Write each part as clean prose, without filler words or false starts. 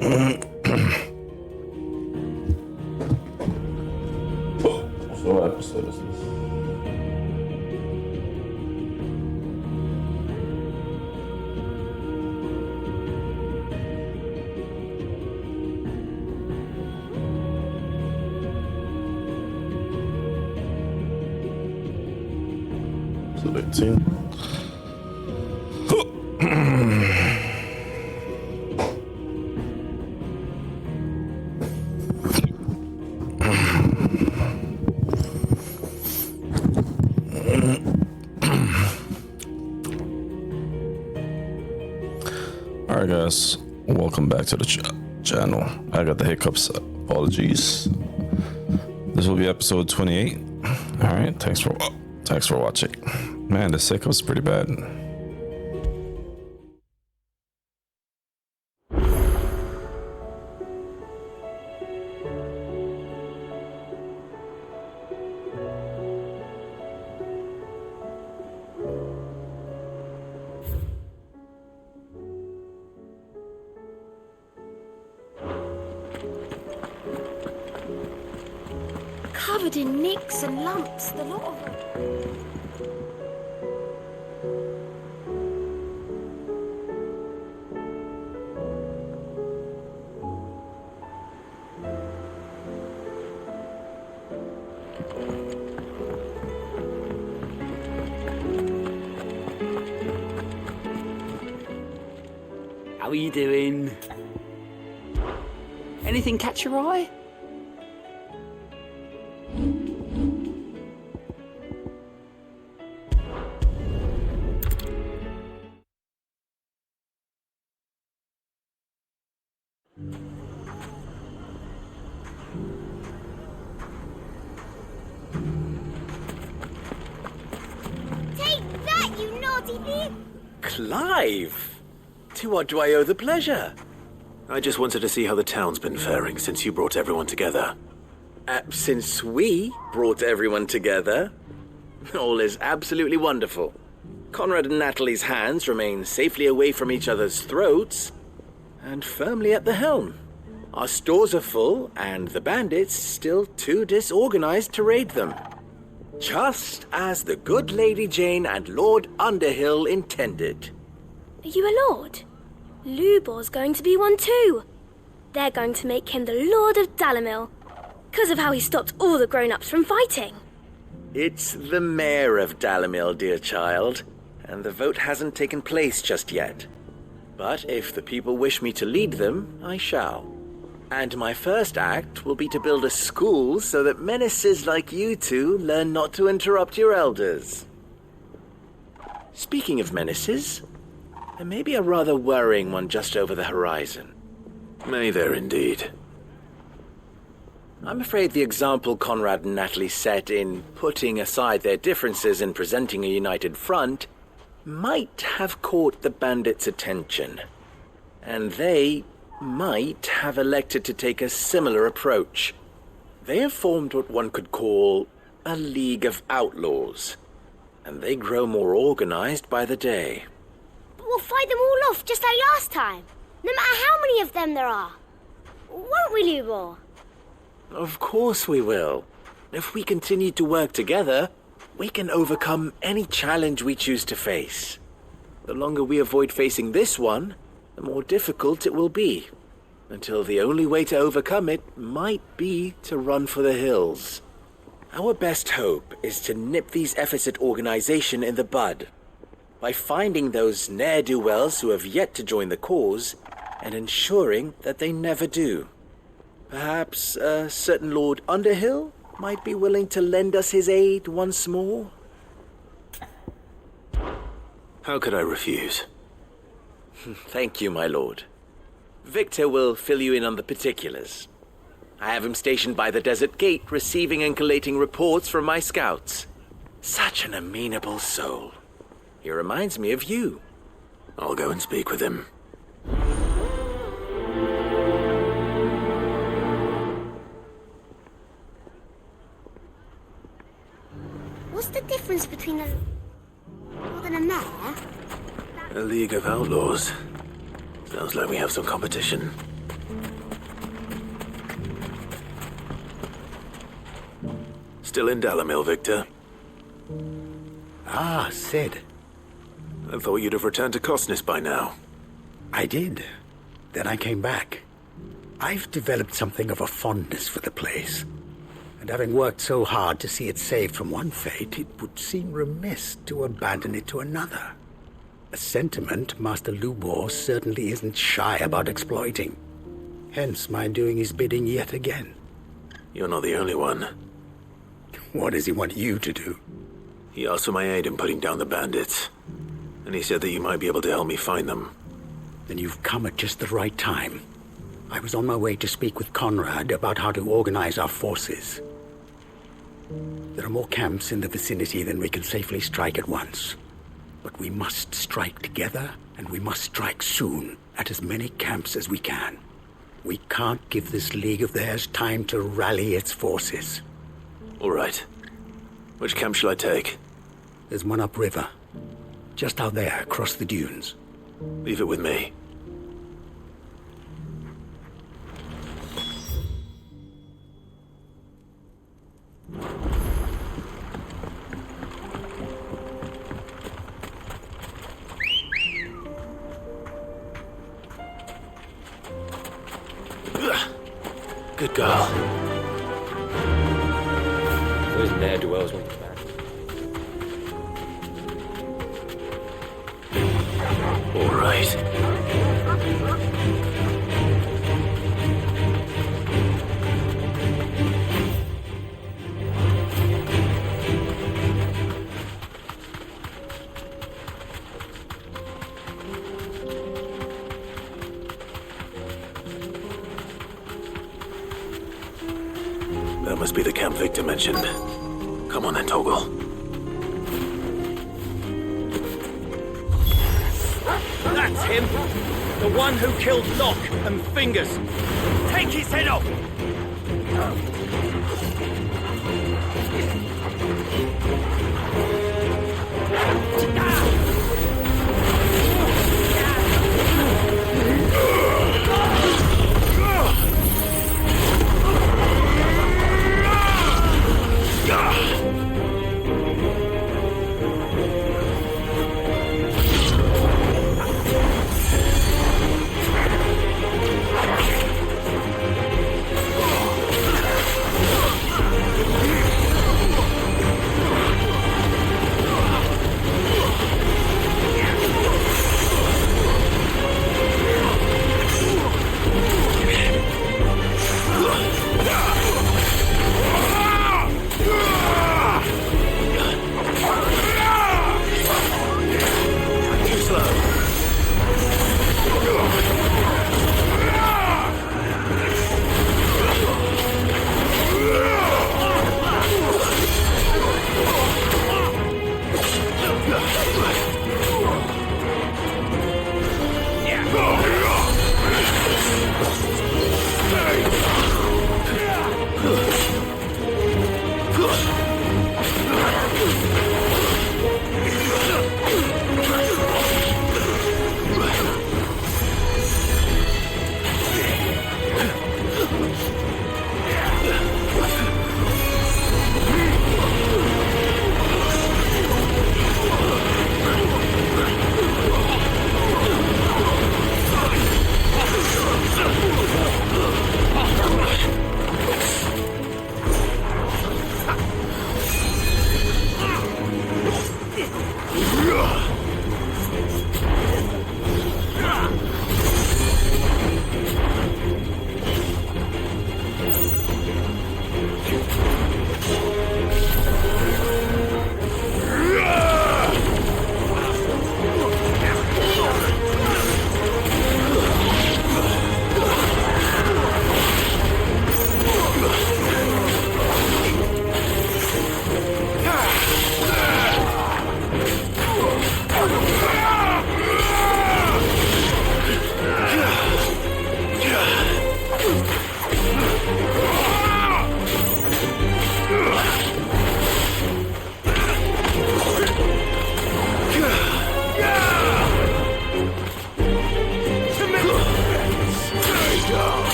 So what episode is this? Episode 18. Alright guys, welcome back to the channel. I got the hiccups, apologies. This will be episode 28. Alright, thanks for watching. Man, this hiccup's pretty bad. Covered in nicks and lumps, the lot of them. How are you doing? Anything catch your eye? Take that, you naughty thief! Clive! To what do I owe the pleasure? I just wanted to see how the town's been faring since you brought everyone together. Since we brought everyone together, all is absolutely wonderful. Conrad and Natalie's hands remain safely away from each other's throats and firmly at the helm. Our stores are full and the bandits still too disorganized to raid them. Just as the good Lady Jane and Lord Underhill intended. Are you a lord? Lubor's going to be one too. They're going to make him the Lord of Dalimil, because of how he stopped all the grown-ups from fighting. It's the mayor of Dalimil, dear child, and the vote hasn't taken place just yet. But if the people wish me to lead them, I shall. And my first act will be to build a school so that menaces like you two learn not to interrupt your elders. Speaking of menaces, there may be a rather worrying one just over the horizon. May there indeed. I'm afraid the example Conrad and Natalie set in putting aside their differences and presenting a united front might have caught the bandits' attention. And they might have elected to take a similar approach. They have formed what one could call a League of Outlaws, and they grow more organized by the day. But we'll fight them all off just like last time, no matter how many of them there are. Won't we, Lubor? Of course we will. If we continue to work together, we can overcome any challenge we choose to face. The longer we avoid facing this one, the more difficult it will be, until the only way to overcome it might be to run for the hills. Our best hope is to nip these efforts at organization in the bud, by finding those ne'er-do-wells who have yet to join the cause, and ensuring that they never do. Perhaps a certain Lord Underhill might be willing to lend us his aid once more? How could I refuse? Thank you, my lord. Victor will fill you in on the particulars. I have him stationed by the desert gate, receiving and collating reports from my scouts. Such an amenable soul. He reminds me of you. I'll go and speak with him. What's the difference between a lord and a mayor? A League of Outlaws. Sounds like we have some competition. Still in Dalamil, Victor? Ah, Sid. I thought you'd have returned to Cosnis by now. I did. Then I came back. I've developed something of a fondness for the place. And having worked so hard to see it saved from one fate, it would seem remiss to abandon it to another. A sentiment Master Lubor certainly isn't shy about exploiting. Hence my doing his bidding yet again. You're not the only one. What does he want you to do? He asked for my aid in putting down the bandits. And he said that you might be able to help me find them. Then you've come at just the right time. I was on my way to speak with Conrad about how to organize our forces. There are more camps in the vicinity than we can safely strike at once. But we must strike together, and we must strike soon at as many camps as we can. We can't give this league of theirs time to rally its forces. All right. Which camp shall I take? There's one upriver. Just out there, across the dunes. Leave it with me. Good girl. Those ne'er-do-wells want to back. All right. That must be the camp Victor mentioned. Come on then, Toggle. That's him! The one who killed Locke and Fingers! Take his head off!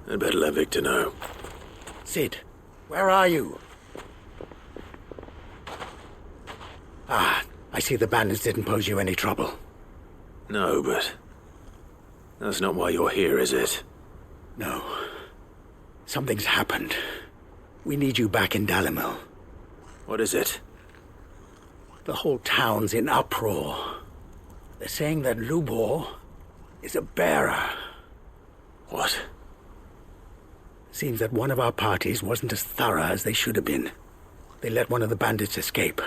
I'd better let Victor know. Sid, where are you? Ah, I see the bandits didn't pose you any trouble. No, but that's not why you're here, is it? No. Something's happened. We need you back in Dalimil. What is it? The whole town's in uproar. They're saying that Lubor is a bearer. What? Seems that one of our parties wasn't as thorough as they should have been. They let one of the bandits escape,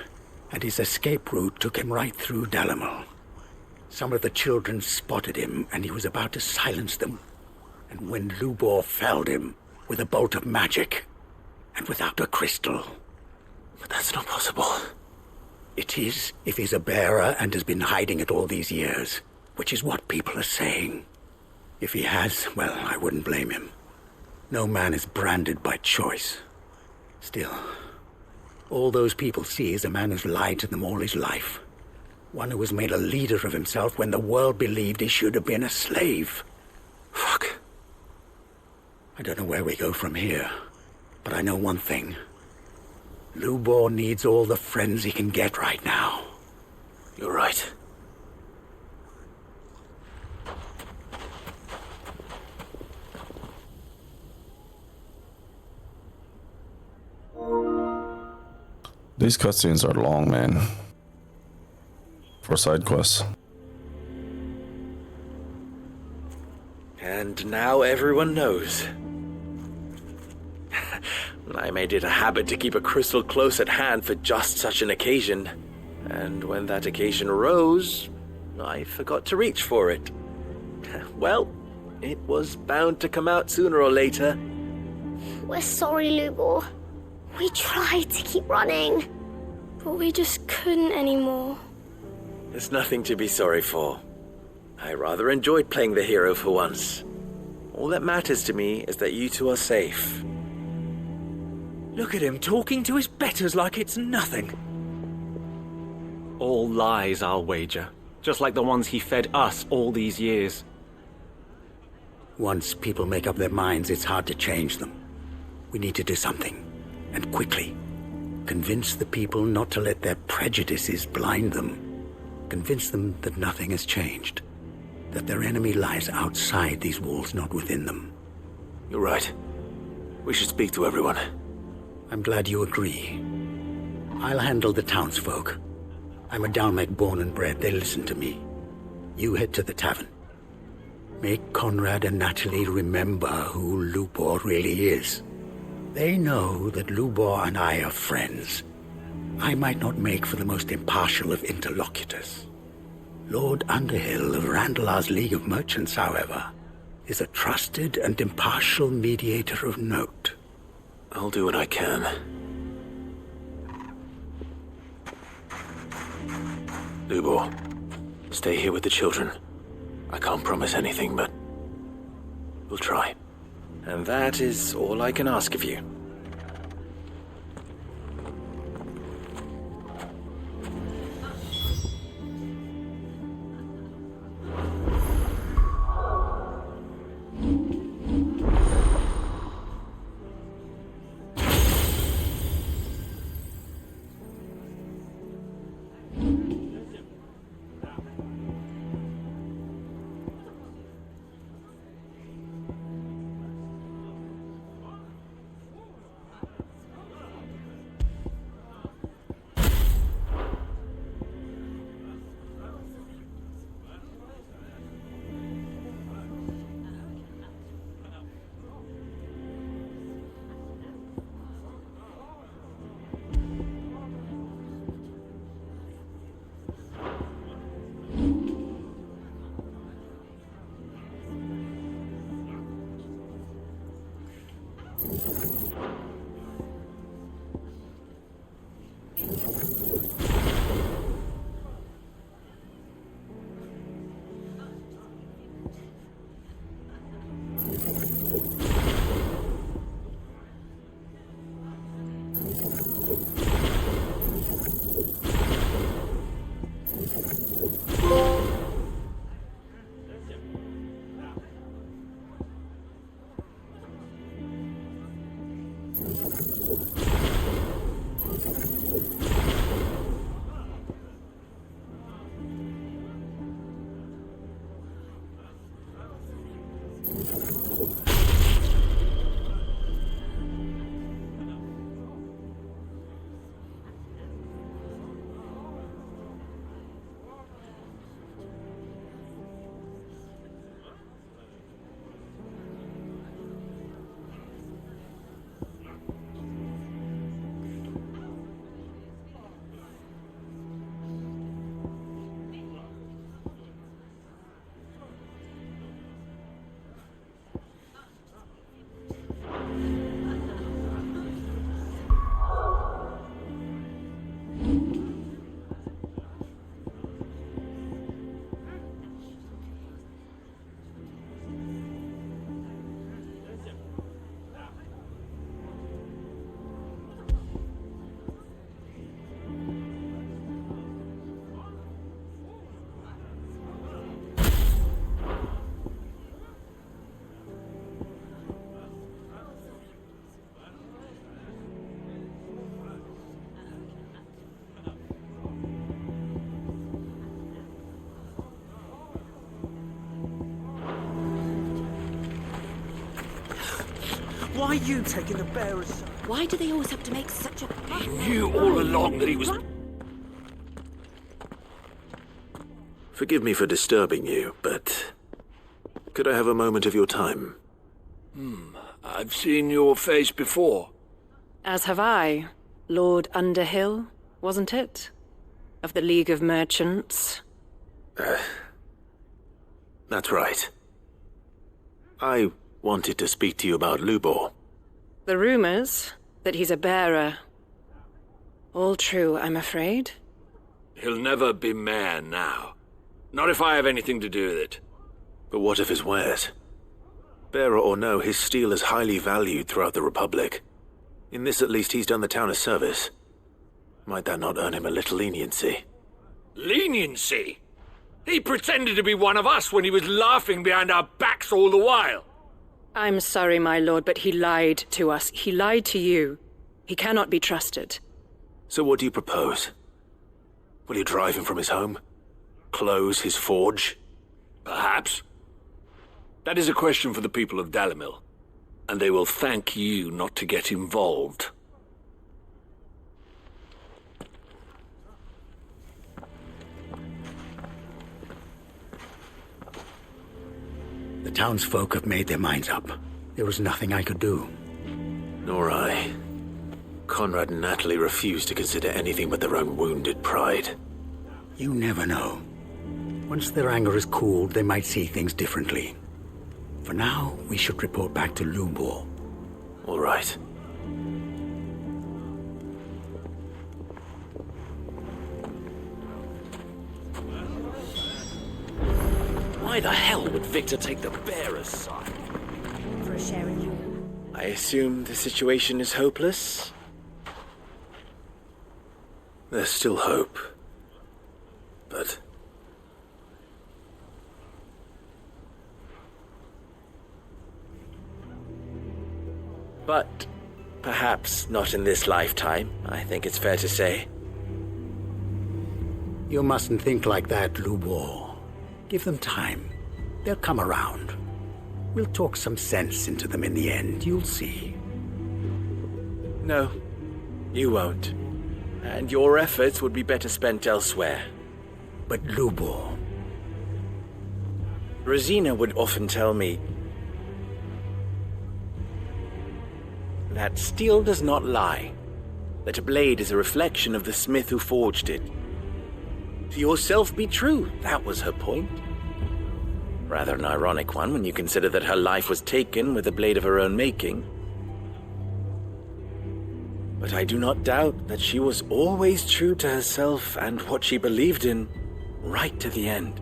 and his escape route took him right through Dalimil. Some of the children spotted him, and he was about to silence them. And when Lubor felled him with a bolt of magic, and without a crystal. But that's not possible. It is, if he's a bearer and has been hiding it all these years, which is what people are saying. If he has, well, I wouldn't blame him. No man is branded by choice. Still, all those people see is a man who's lied to them all his life. One who was made a leader of himself when the world believed he should have been a slave. Fuck. I don't know where we go from here, but I know one thing. Lubor needs all the friends he can get right now. You're right. These cutscenes are long, man. For side quests. And now everyone knows. I made it a habit to keep a crystal close at hand for just such an occasion. And when that occasion arose, I forgot to reach for it. Well, it was bound to come out sooner or later. We're sorry, Lubor. We tried to keep running, but we just couldn't anymore. There's nothing to be sorry for. I rather enjoyed playing the hero for once. All that matters to me is that you two are safe. Look at him talking to his betters like it's nothing. All lies, I'll wager. Just like the ones he fed us all these years. Once people make up their minds, it's hard to change them. We need to do something, and quickly. Convince the people not to let their prejudices blind them. Convince them that nothing has changed. That their enemy lies outside these walls, not within them. You're right. We should speak to everyone. I'm glad you agree. I'll handle the townsfolk. I'm a Dalmek born and bred. They listen to me. You head to the tavern. Make Conrad and Natalie remember who Lubor really is. They know that Lubor and I are friends. I might not make for the most impartial of interlocutors. Lord Underhill of Randalar's League of Merchants, however, is a trusted and impartial mediator of note. I'll do what I can. Lubor, stay here with the children. I can't promise anything, but we'll try. And that is all I can ask of you. Why are you taking the bearers? Why do they always have to make such a... He knew all along that he was... Forgive me for disturbing you, but could I have a moment of your time? I've seen your face before. As have I. Lord Underhill, wasn't it? Of the League of Merchants. That's right. I wanted to speak to you about Lubor. The rumors that he's a bearer. All true, I'm afraid. He'll never be mayor now. Not if I have anything to do with it. But what of his wares? Bearer or no, his steel is highly valued throughout the Republic. In this at least he's done the town a service. Might that not earn him a little leniency? Leniency? He pretended to be one of us when he was laughing behind our backs all the while. I'm sorry, my lord, but he lied to us. He lied to you. He cannot be trusted. So what do you propose? Will you drive him from his home? Close his forge? Perhaps. That is a question for the people of Dalimil, and they will thank you not to get involved. The townsfolk have made their minds up. There was nothing I could do. Nor I. Conrad and Natalie refused to consider anything but their own wounded pride. You never know. Once their anger is cooled, they might see things differently. For now, we should report back to Lubor. All right. Why the hell would Victor take the bearer's side? For a share in you. I assume the situation is hopeless? There's still hope. But... But perhaps not in this lifetime, I think it's fair to say. You mustn't think like that, Lubor. Give them time. They'll come around. We'll talk some sense into them in the end, you'll see. No, you won't. And your efforts would be better spent elsewhere. But Lubor... Rosina would often tell me that steel does not lie, that a blade is a reflection of the smith who forged it. To yourself be true, that was her point. Rather an ironic one when you consider that her life was taken with a blade of her own making. But I do not doubt that she was always true to herself and what she believed in, right to the end.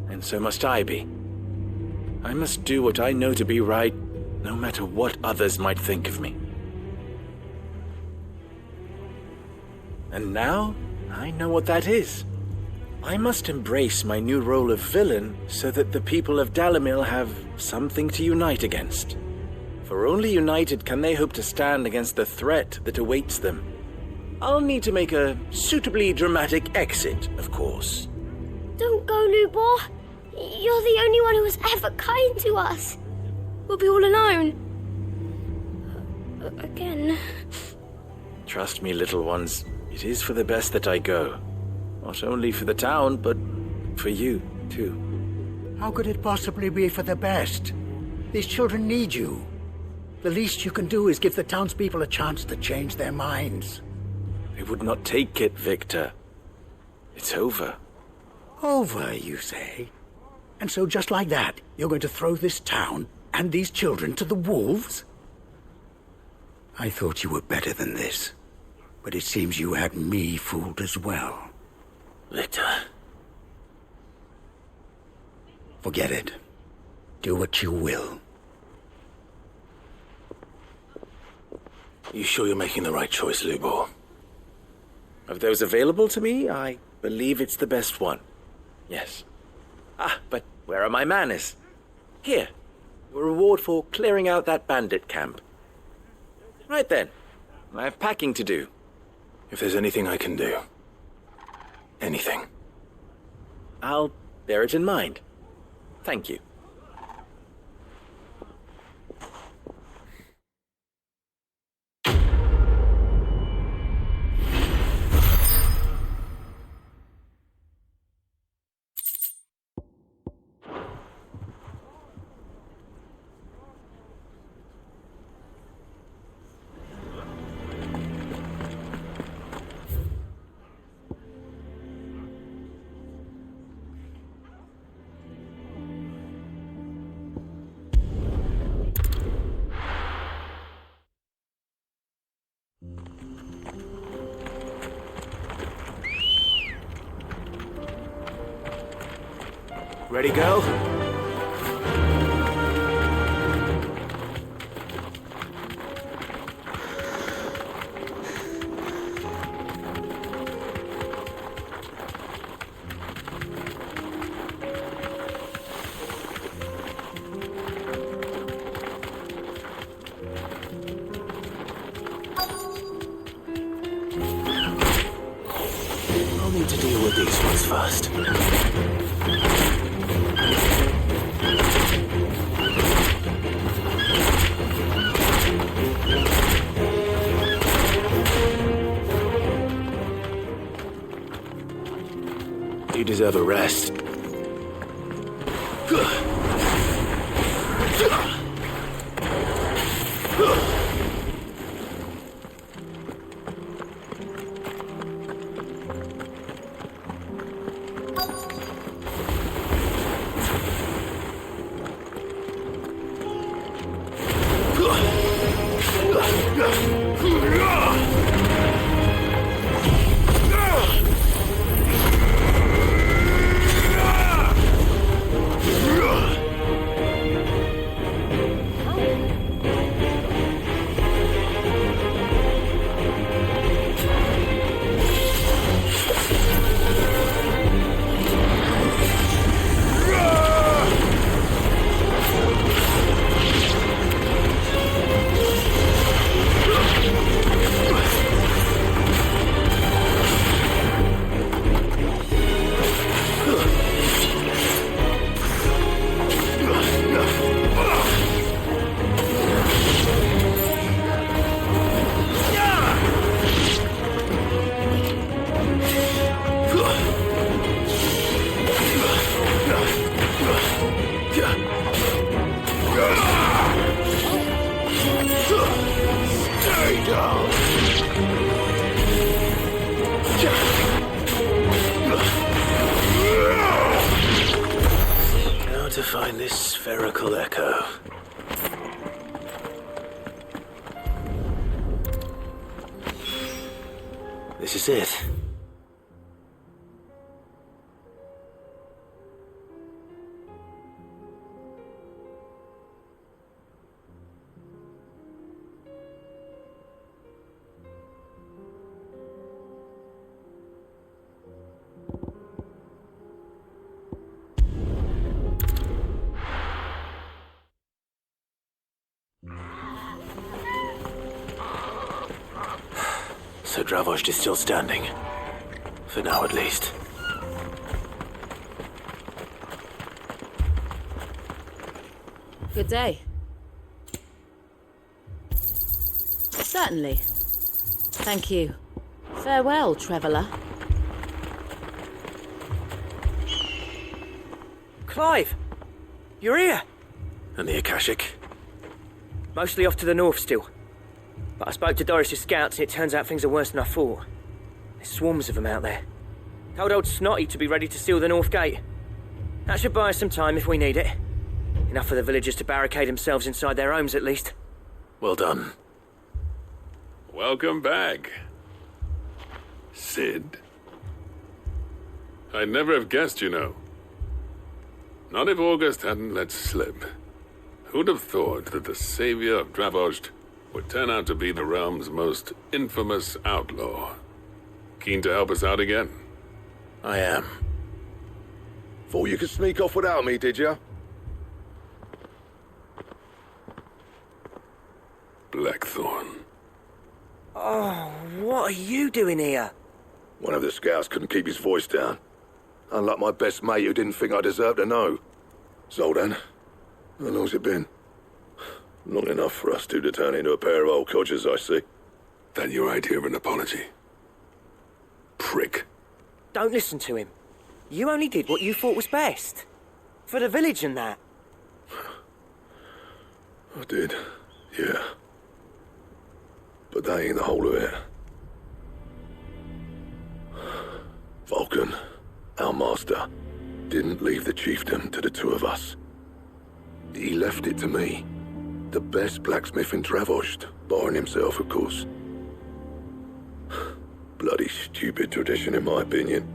And so must I be. I must do what I know to be right, no matter what others might think of me. And now, I know what that is. I must embrace my new role of villain so that the people of Dalimil have something to unite against. For only united can they hope to stand against the threat that awaits them. I'll need to make a suitably dramatic exit, of course. Don't go, Lubor. You're the only one who was ever kind to us. We'll be all alone. Again. Trust me, little ones. It is for the best that I go. Not only for the town, but for you, too. How could it possibly be for the best? These children need you. The least you can do is give the townspeople a chance to change their minds. They would not take it, Victor. It's over. Over, you say? And so just like that, you're going to throw this town and these children to the wolves? I thought you were better than this. But it seems you had me fooled as well. Victor. Forget it. Do what you will. You sure you're making the right choice, Lubor? Of those available to me, I believe it's the best one. Yes. Ah, but where are my manners? Here. A reward for clearing out that bandit camp. Right then. I have packing to do. If there's anything I can do. Anything. I'll bear it in mind. Thank you. Ready, girl? I'll need to deal with these ones first. You deserve a rest. Now to find this spherical echo. This is it. So Dravost is still standing. For now, at least. Good day. Certainly. Thank you. Farewell, traveller. Clive! You're here! And the Akashic? Mostly off to the north still. But I spoke to Doris's scouts and it turns out things are worse than I thought. There's swarms of them out there. Told old Snotty to be ready to seal the north gate. That should buy us some time if we need it. Enough for the villagers to barricade themselves inside their homes at least. Well done. Welcome back, Sid. I'd never have guessed, you know. Not if August hadn't let slip. Who'd have thought that the savior of Dravost would turn out to be the realm's most infamous outlaw? Keen to help us out again? I am. Thought you could sneak off without me, did you? Blackthorn. Oh, what are you doing here? One of the scouts couldn't keep his voice down. Unlike my best mate who didn't think I deserved to know. Zoldan, how long's it been? Long enough for us two to turn into a pair of old codgers, I see. That your idea of an apology? Prick. Don't listen to him. You only did what you thought was best. For the village and that. I did, yeah. But that ain't the whole of it. Vulcan, our master, didn't leave the chiefdom to the two of us. He left it to me. The best blacksmith in Dravost, barring himself, of course. Bloody stupid tradition, in my opinion.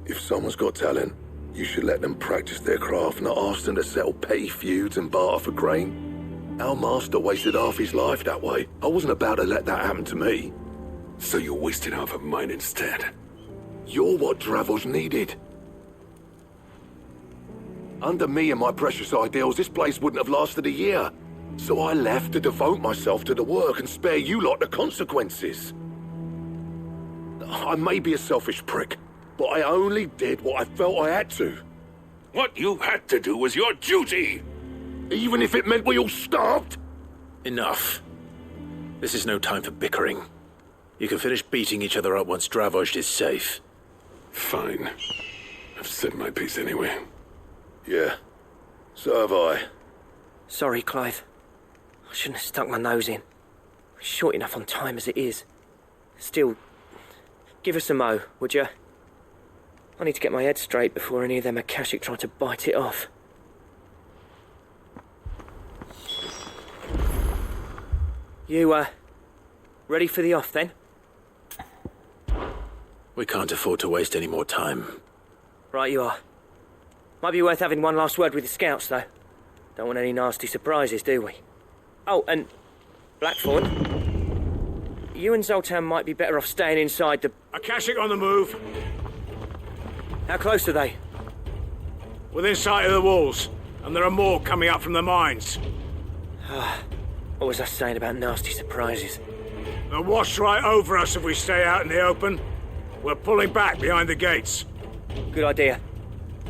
If someone's got talent, You should let them practice their craft, not ask them to settle petty feuds and barter for grain. Our master wasted half his life that way. I wasn't about to let that happen to me. So you wasted half of mine instead. You're what Dravos needed. Under me and my precious ideals, this place wouldn't have lasted a year. So I left to devote myself to the work and spare you lot the consequences. I may be a selfish prick, but I only did what I felt I had to. What you had to do was your duty! Even if it meant we all starved? Enough. This is no time for bickering. You can finish beating each other up once Dravos is safe. Fine. I've said my piece anyway. Yeah, so have I. Sorry, Clive. I shouldn't have stuck my nose in. We're short enough on time as it is. Still, give us a mo, would you? I need to get my head straight before any of them Akashic try to bite it off. You, ready for the off, then? We can't afford to waste any more time. Right you are. Might be worth having one last word with the scouts, though. Don't want any nasty surprises, do we? Oh, and Blackthorn, you and Zoltan might be better off staying inside the... Akashic on the move. How close are they? Within sight of the walls, and there are more coming up from the mines. What was I saying about nasty surprises? They'll wash right over us if we stay out in the open. We're pulling back behind the gates. Good idea.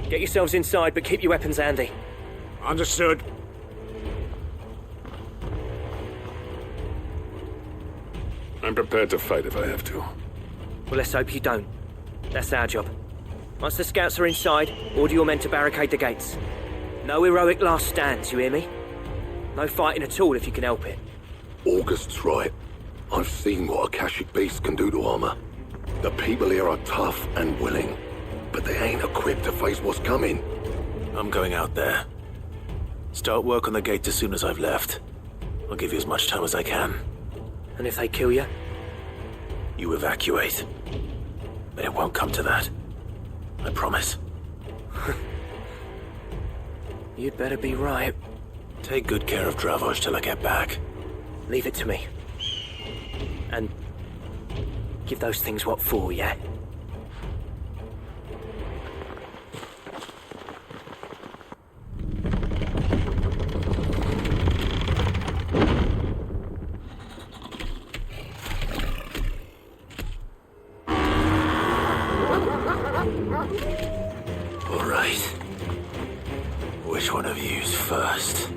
Get yourselves inside, but keep your weapons handy. Understood. I'm prepared to fight if I have to. Well, let's hope you don't. That's our job. Once the scouts are inside, order your men to barricade the gates. No heroic last stands, you hear me? No fighting at all if you can help it. August's right. I've seen what Akashic beasts can do to armor. The people here are tough and willing, but they ain't equipped to face what's coming. I'm going out there. Start work on the gate as soon as I've left. I'll give you as much time as I can. And if they kill you? You evacuate. But it won't come to that. I promise. You'd better be right. Take good care of Dravos till I get back. Leave it to me. And give those things what for, yeah? All right. Which one of you's first?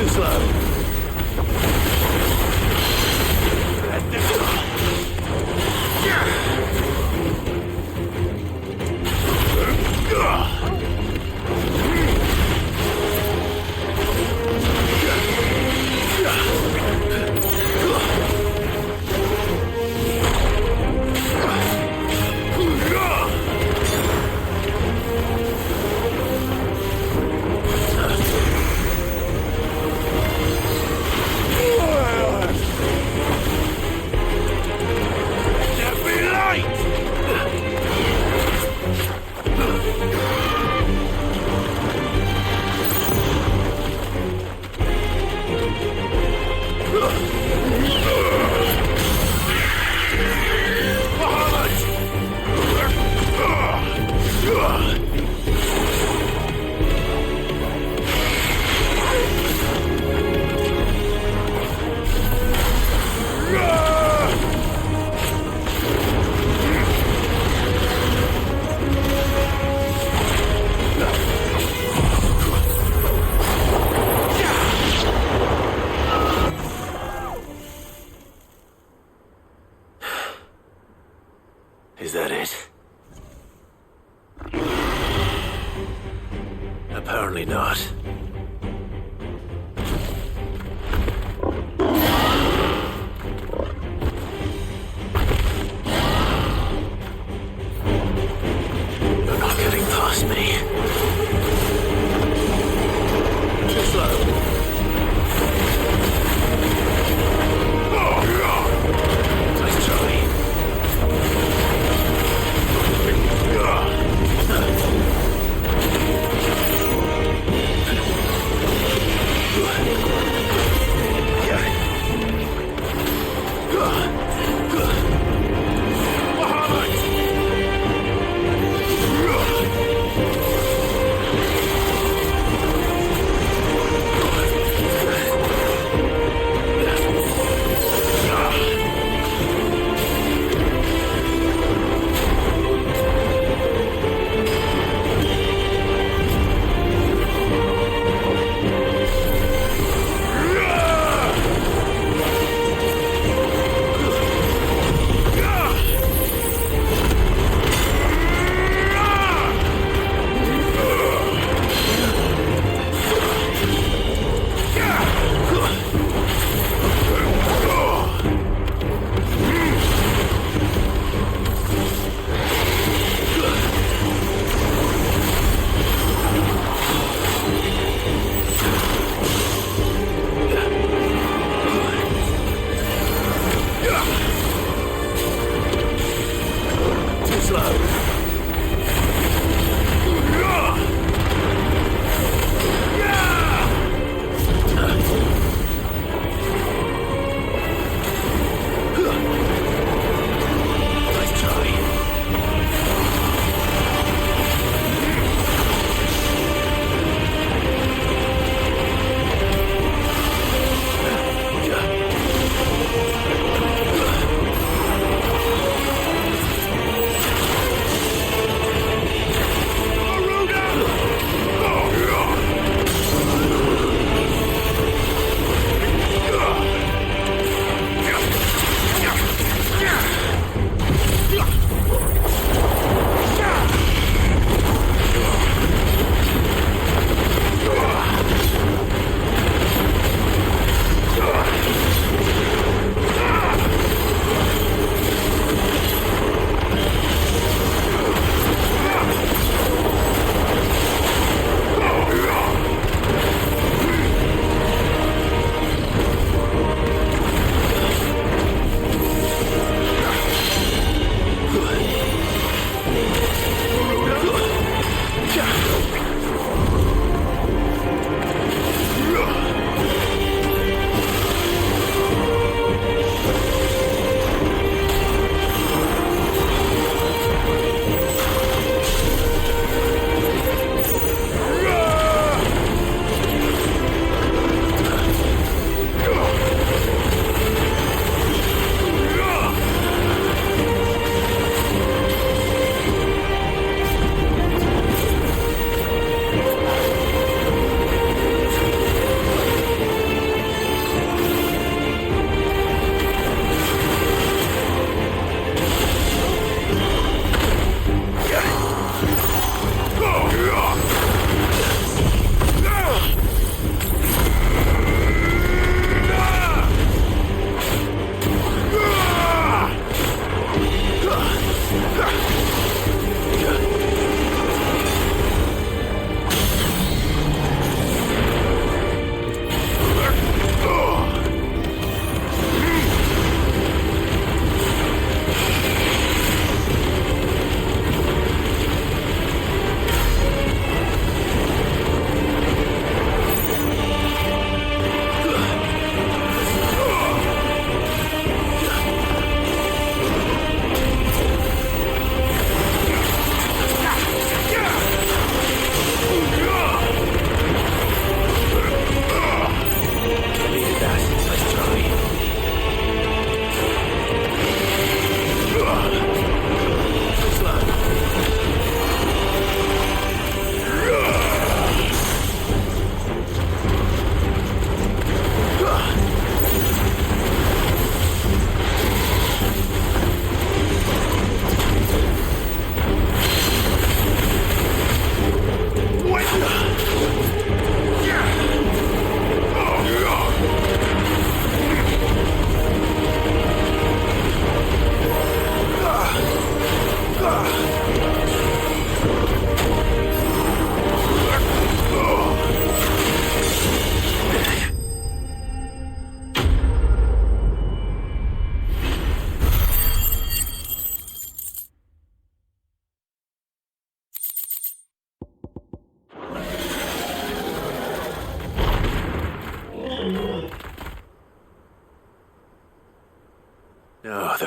too slow.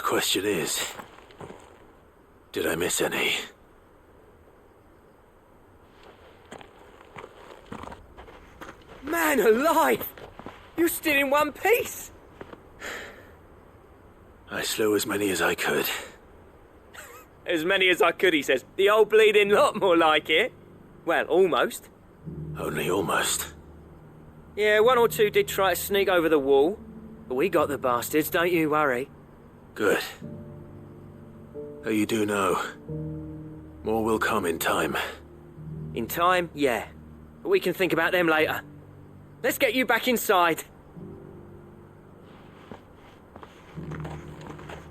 question is, did I miss any? Man alive! You're still in one piece! I slew as many as I could. As many as I could, he says. The old bleeding lot, more like it. Well, almost. Only almost. Yeah, one or two did try to sneak over the wall. But we got the bastards, don't you worry. Good. Though you do know, more will come in time. In time, yeah. But we can think about them later. Let's get you back inside.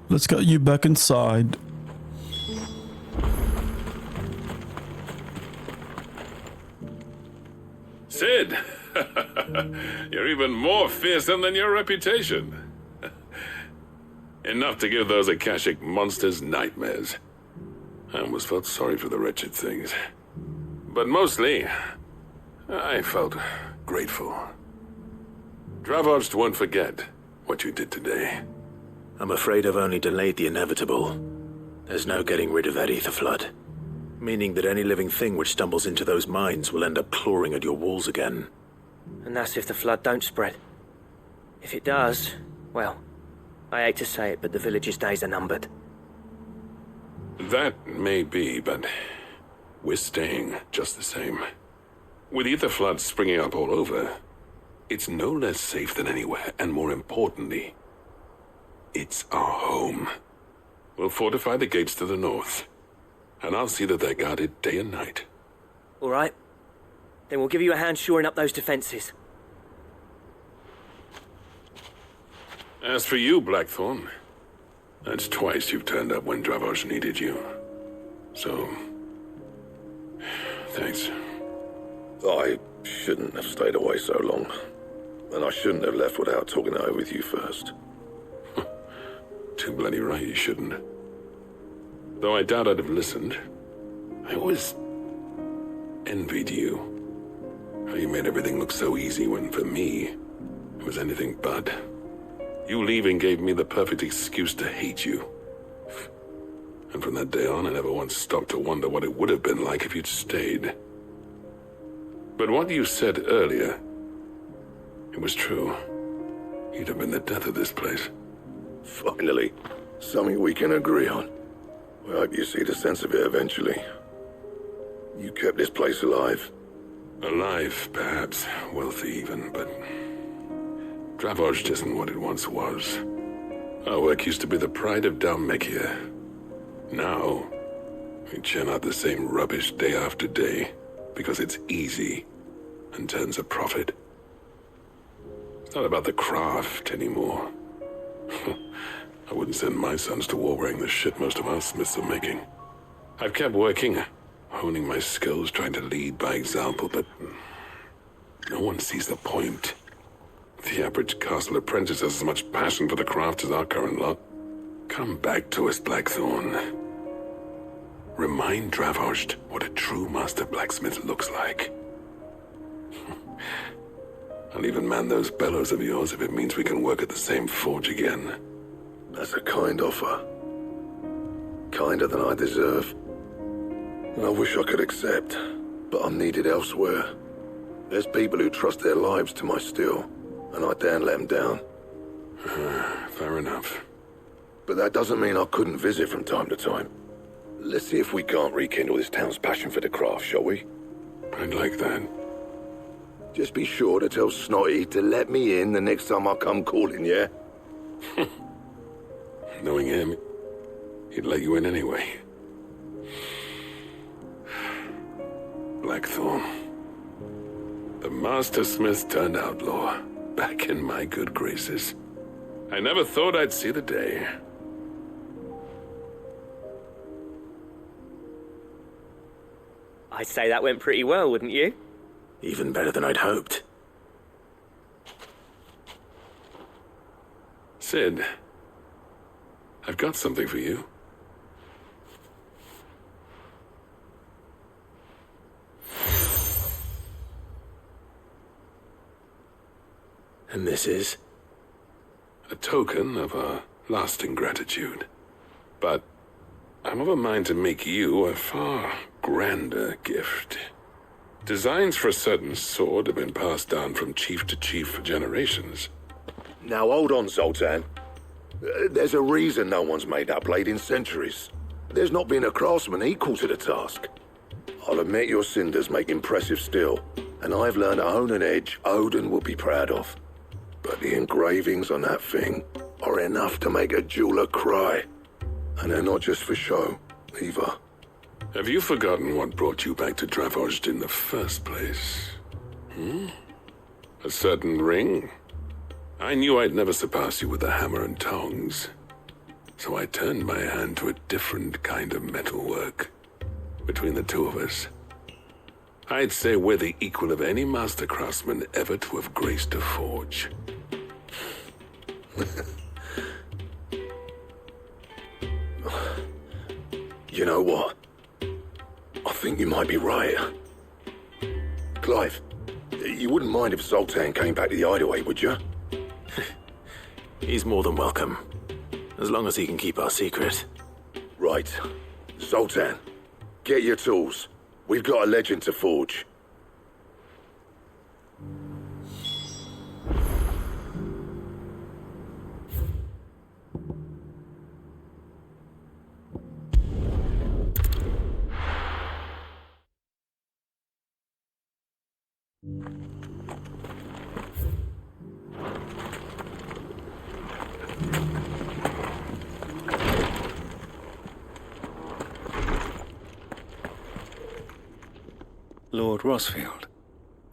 Let's get you back inside. Sid! You're even more fearsome than your reputation. Enough to give those Akashic monsters nightmares. I almost felt sorry for the wretched things. But mostly, I felt grateful. Dravoged won't forget what you did today. I'm afraid I've only delayed the inevitable. There's no getting rid of that ether flood. Meaning that any living thing which stumbles into those mines will end up clawing at your walls again. And that's if the flood don't spread. If it does, well, I hate to say it, but the village's days are numbered. That may be, but we're staying just the same. With ether floods springing up all over, it's no less safe than anywhere, and more importantly, it's our home. We'll fortify the gates to the north, and I'll see that they're guarded day and night. All right. Then we'll give you a hand shoring up those defenses. As for you, Blackthorn, that's twice you've turned up when Dravos needed you. So, thanks. I shouldn't have stayed away so long. And I shouldn't have left without talking it over with you first. Too bloody right you shouldn't. Though I doubt I'd have listened. I always envied you. How you made everything look so easy when, for me, it was anything but. You leaving gave me the perfect excuse to hate you. And from that day on, I never once stopped to wonder what it would have been like if you'd stayed. But what you said earlier, it was true. You'd have been the death of this place. Finally, something we can agree on. I hope you see the sense of it eventually. You kept this place alive. Alive, perhaps. Wealthy even, but Dravoj isn't what it once was. Our work used to be the pride of Dalmekia. Now, we churn out the same rubbish day after day because it's easy and turns a profit. It's not about the craft anymore. I wouldn't send my sons to war wearing the shit most of our smiths are making. I've kept working, honing my skills, trying to lead by example, but no one sees the point. The average castle apprentice has as much passion for the craft as our current lot. Come back to us, Blackthorn. Remind Dravosht what a true master blacksmith looks like. I'll even man those bellows of yours if it means we can work at the same forge again. That's a kind offer. Kinder than I deserve. And I wish I could accept, but I'm needed elsewhere. There's people who trust their lives to my steel, and I daren't let them down. Fair enough. But that doesn't mean I couldn't visit from time to time. Let's see if we can't rekindle this town's passion for the craft, shall we? I'd like that. Just be sure to tell Snotty to let me in the next time I come calling, yeah? Knowing him, he'd let you in anyway. Blackthorn. The Master Smith turned outlaw, back in my good graces. I never thought I'd see the day. I'd say that went pretty well, wouldn't you? Even better than I'd hoped. Sid, I've got something for you. And this is? A token of our lasting gratitude. But I'm of a mind to make you a far grander gift. Designs for a certain sword have been passed down from chief to chief for generations. Now hold on, Zoltan. There's a reason no one's made that blade in centuries. There's not been a craftsman equal to the task. I'll admit your cinders make impressive steel, and I've learned to hone an edge Odin will be proud of. But the engravings on that thing are enough to make a jeweler cry. And they're not just for show, either. Have you forgotten what brought you back to Dravozd in the first place? A certain ring? I knew I'd never surpass you with the hammer and tongs. So I turned my hand to a different kind of metalwork. Between the two of us, I'd say we're the equal of any master craftsman ever to have graced a forge. You know what? I think you might be right. Clive, you wouldn't mind if Zoltan came back to the Hideaway, would you? He's more than welcome. As long as he can keep our secret. Right. Zoltan, get your tools. We've got a legend to forge. Lord Rosfield,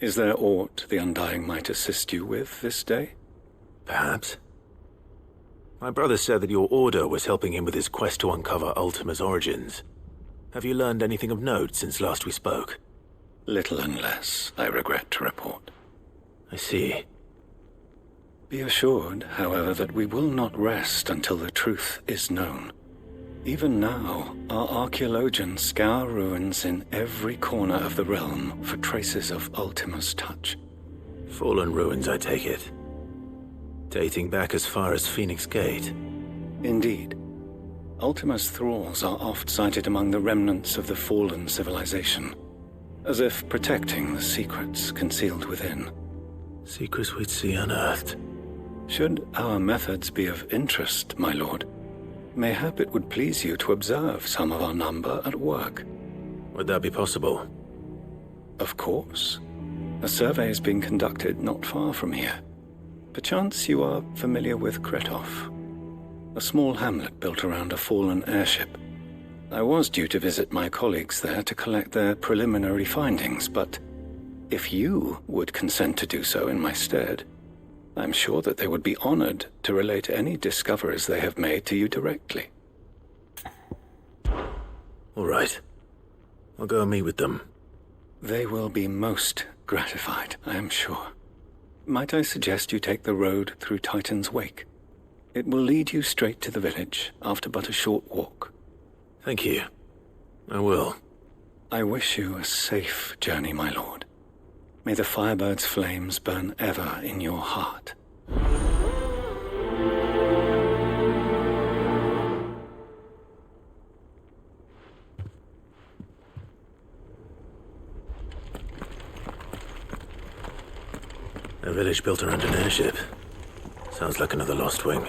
is there aught the Undying might assist you with this day? Perhaps. My brother said that your order was helping him with his quest to uncover Ultima's origins. Have you learned anything of note since last we spoke? Little and less, I regret to report. I see. Be assured, however, that we will not rest until the truth is known. Even now, our archaeologians scour ruins in every corner of the realm for traces of Ultima's touch. Fallen ruins, I take it. Dating back as far as Phoenix Gate. Indeed. Ultima's thralls are oft sighted among the remnants of the fallen civilization, as if protecting the secrets concealed within. Secrets we'd see unearthed. Should our methods be of interest, my lord, mayhap it would please you to observe some of our number at work. Would that be possible? Of course. A survey is being conducted not far from here. Perchance you are familiar with Kretov, a small hamlet built around a fallen airship. I was due to visit my colleagues there to collect their preliminary findings, but if you would consent to do so in my stead, I'm sure that they would be honored to relate any discoveries they have made to you directly. All right. I'll go and meet with them. They will be most gratified, I am sure. Might I suggest you take the road through Titan's Wake? It will lead you straight to the village after but a short walk. Thank you. I will. I wish you a safe journey, my lord. May the Firebird's flames burn ever in your heart. A village built around an airship. Sounds like another Lost Wing.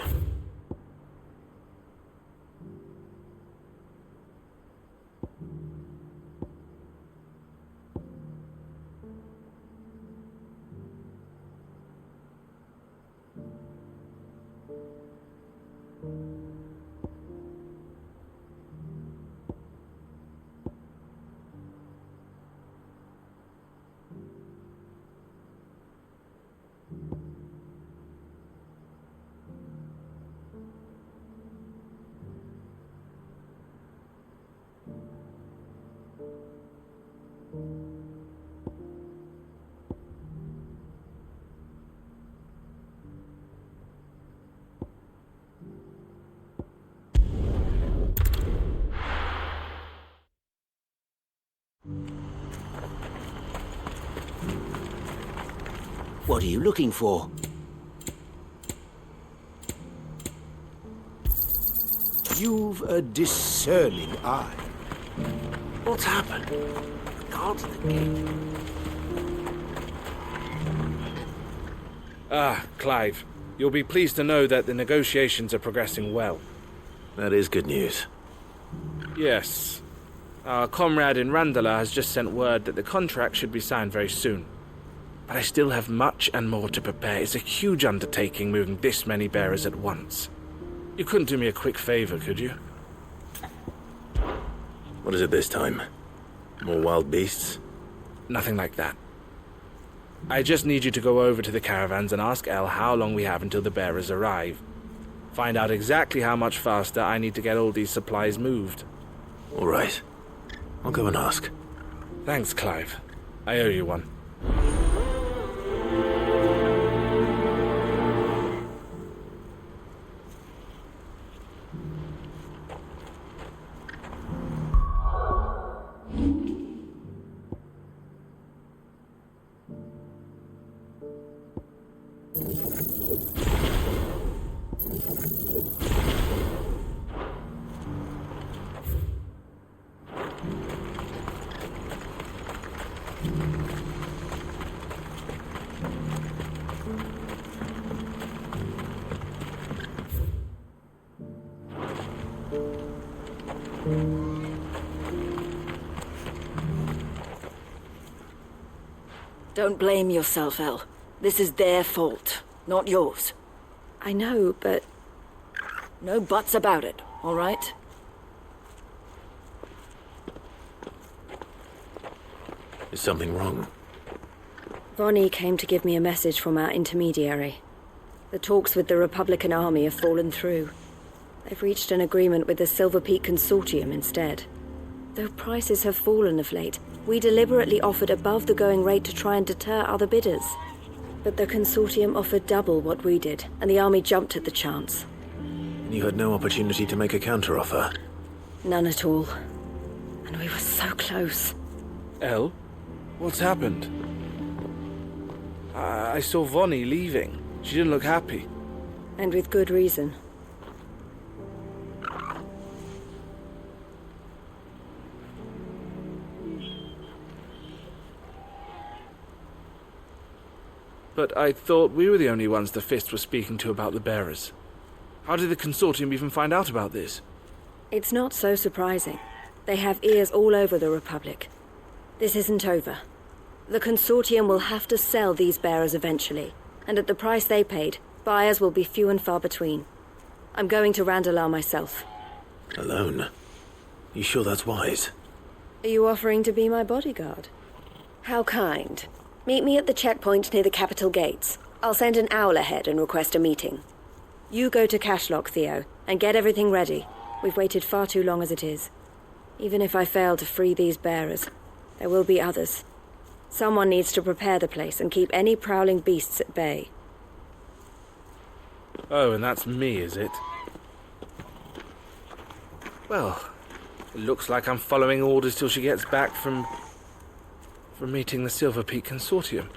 What are you looking for? You've a discerning eye. What's happened? The guards at the gate. Clive. You'll be pleased to know that the negotiations are progressing well. That is good news. Yes. Our comrade in Randala has just sent word that the contract should be signed very soon. But I still have much and more to prepare. It's a huge undertaking moving this many bearers at once. You couldn't do me a quick favor, could you? What is it this time? More wild beasts? Nothing like that. I just need you to go over to the caravans and ask El how long we have until the bearers arrive. Find out exactly how much faster I need to get all these supplies moved. All right. I'll go and ask. Thanks, Clive. I owe you one. Don't blame yourself, El. This is their fault, not yours. I know, but... No buts about it, all right? Is something wrong? Vonnie came to give me a message from our intermediary. The talks with the Republican Army have fallen through. They've reached an agreement with the Silver Peak Consortium instead. Though prices have fallen of late, we deliberately offered above the going rate to try and deter other bidders. But the Consortium offered double what we did, and the Army jumped at the chance. You had no opportunity to make a counteroffer? None at all. And we were so close. El? What's happened? I saw Vonnie leaving. She didn't look happy. And with good reason. But I thought we were the only ones the Fist was speaking to about the bearers. How did the Consortium even find out about this? It's not so surprising. They have ears all over the Republic. This isn't over. The Consortium will have to sell these bearers eventually, and at the price they paid, buyers will be few and far between. I'm going to Randalar myself. Alone? You sure that's wise? Are you offering to be my bodyguard? How kind. Meet me at the checkpoint near the capital gates. I'll send an owl ahead and request a meeting. You go to Cashlock, Theo, and get everything ready. We've waited far too long as it is. Even if I fail to free these bearers, there will be others. Someone needs to prepare the place and keep any prowling beasts at bay. Oh, and that's me, is it? Well, it looks like I'm following orders till she gets back from meeting the Silver Peak Consortium,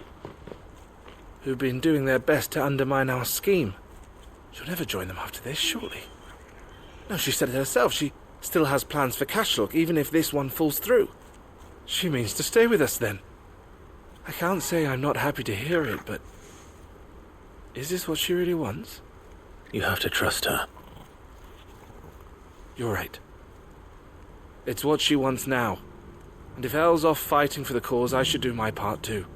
who've been doing their best to undermine our scheme. She'll never join them after this, surely. No, she said it herself. She still has plans for Cashlock, even if this one falls through. She means to stay with us, then. I can't say I'm not happy to hear it, but... is this what she really wants? You have to trust her. You're right. It's what she wants now. And if Elle's off fighting for the cause, I should do my part too.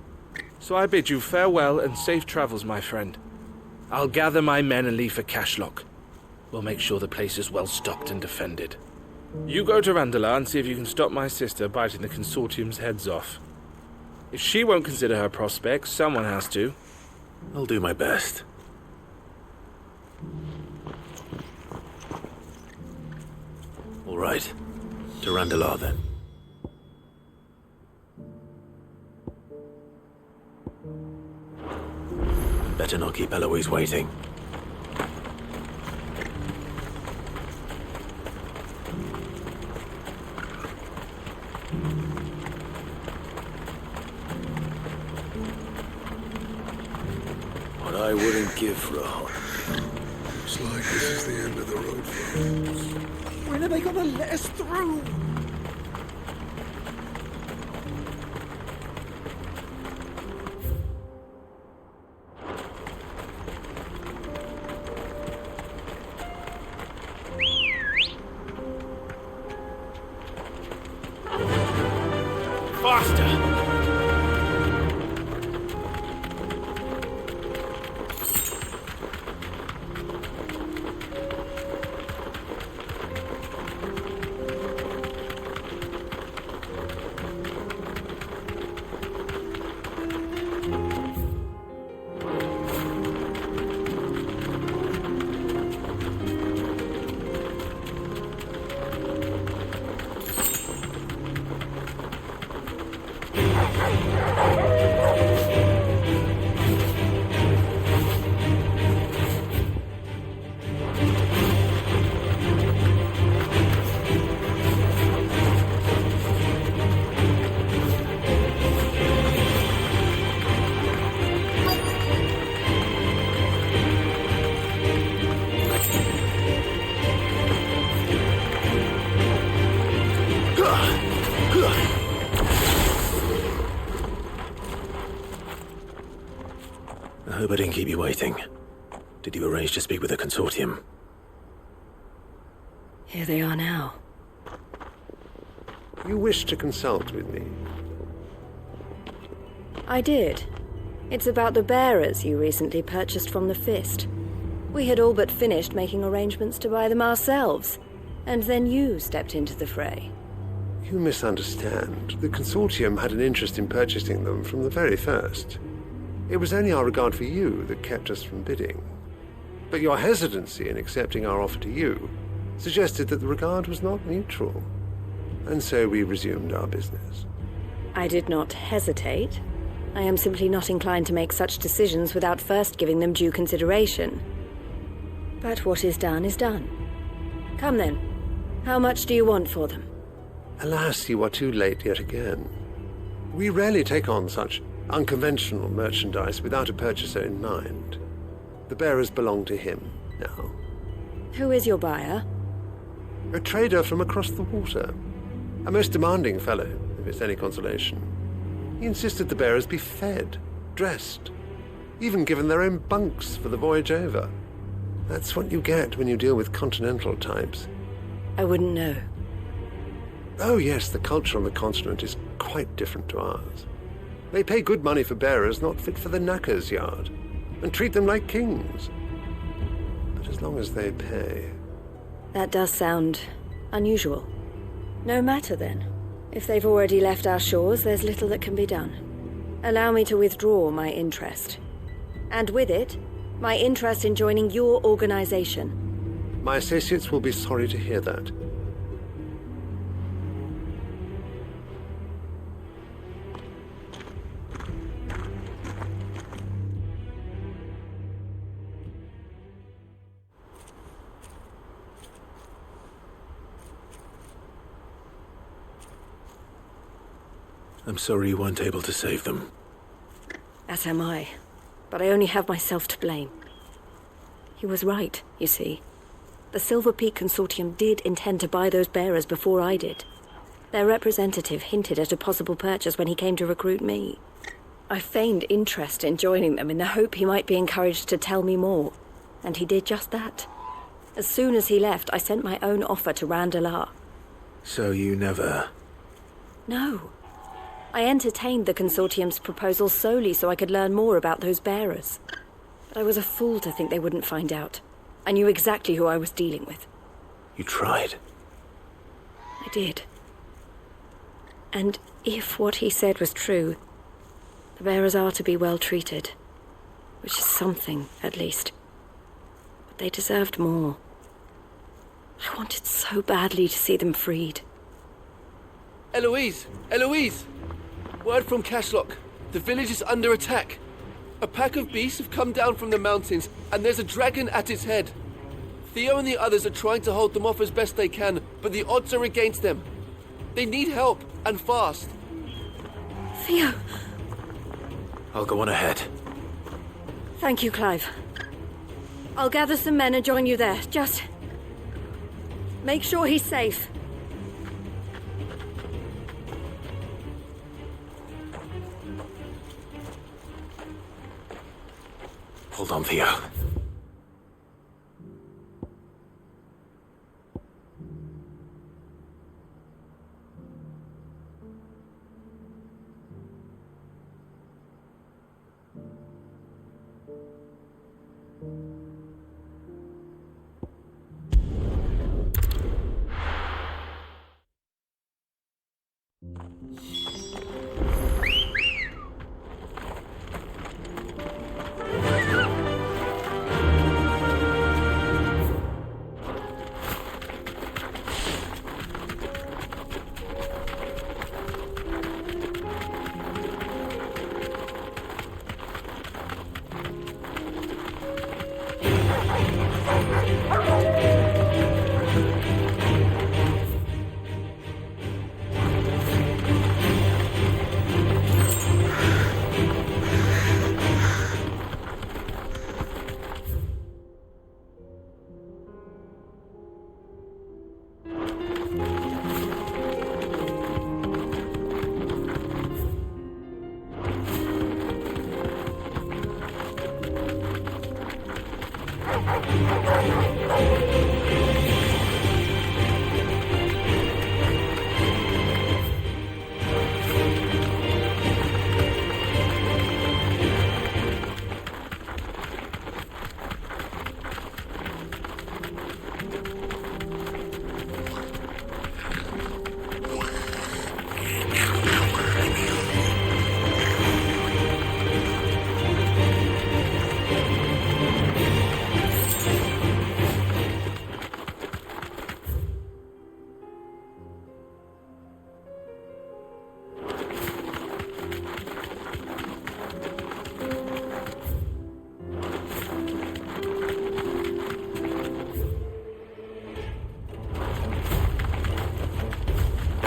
So I bid you farewell and safe travels, my friend. I'll gather my men and leave for Cashlock. We'll make sure the place is well stocked and defended. You go to Randalar and see if you can stop my sister biting the Consortium's heads off. If she won't consider her prospects, someone has to. I'll do my best. All right. To Randalar, then. Better not keep Eloise waiting. What I wouldn't give for a hot Looks like this is the end of the road for us. When are they gonna let us through? I hope I didn't keep you waiting. Did you arrange to speak with the consortium? Here they are now. You wish to consult with me? I did. It's about the bearers you recently purchased from the Fist. We had all but finished making arrangements to buy them ourselves, and then you stepped into the fray. You misunderstand. The consortium had an interest in purchasing them from the very first. It was only our regard for you that kept us from bidding. But your hesitancy in accepting our offer to you suggested that the regard was not mutual. And so we resumed our business. I did not hesitate. I am simply not inclined to make such decisions without first giving them due consideration. But what is done is done. Come then. How much do you want for them? Alas, you are too late yet again. We rarely take on such unconventional merchandise without a purchaser in mind. The bearers belong to him now. Who is your buyer? A trader from across the water. A most demanding fellow, if it's any consolation. He insisted the bearers be fed, dressed, even given their own bunks for the voyage over. That's what you get when you deal with continental types. I wouldn't know. Oh yes, the culture on the continent is quite different to ours. They pay good money for bearers not fit for the knacker's yard, and treat them like kings. But as long as they pay... That does sound unusual. No matter then. If they've already left our shores, there's little that can be done. Allow me to withdraw my interest. And with it, my interest in joining your organization. My associates will be sorry to hear that. I'm sorry you weren't able to save them. As am I. But I only have myself to blame. He was right, you see. The Silver Peak Consortium did intend to buy those bearers before I did. Their representative hinted at a possible purchase when he came to recruit me. I feigned interest in joining them in the hope he might be encouraged to tell me more. And he did just that. As soon as he left, I sent my own offer to Randalar. So you never... No. I entertained the consortium's proposal solely so I could learn more about those bearers. But I was a fool to think they wouldn't find out. I knew exactly who I was dealing with. You tried. I did. And if what he said was true, the bearers are to be well treated. Which is something, at least. But they deserved more. I wanted so badly to see them freed. Eloise! Eloise! Word from Cashlock. The village is under attack. A pack of beasts have come down from the mountains, and there's a dragon at its head. Theo and the others are trying to hold them off as best they can, but the odds are against them. They need help, and fast. Theo! I'll go on ahead. Thank you, Clive. I'll gather some men and join you there. Just make sure he's safe. Hold on, Theo.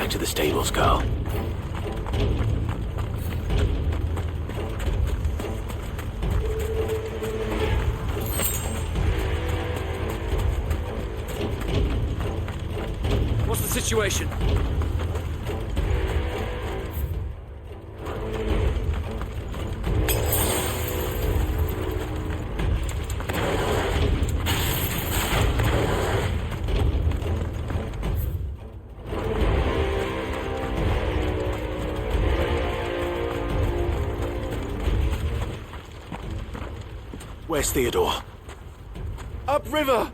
To the stables, Carl. What's the situation? Where's Theodore? Upriver!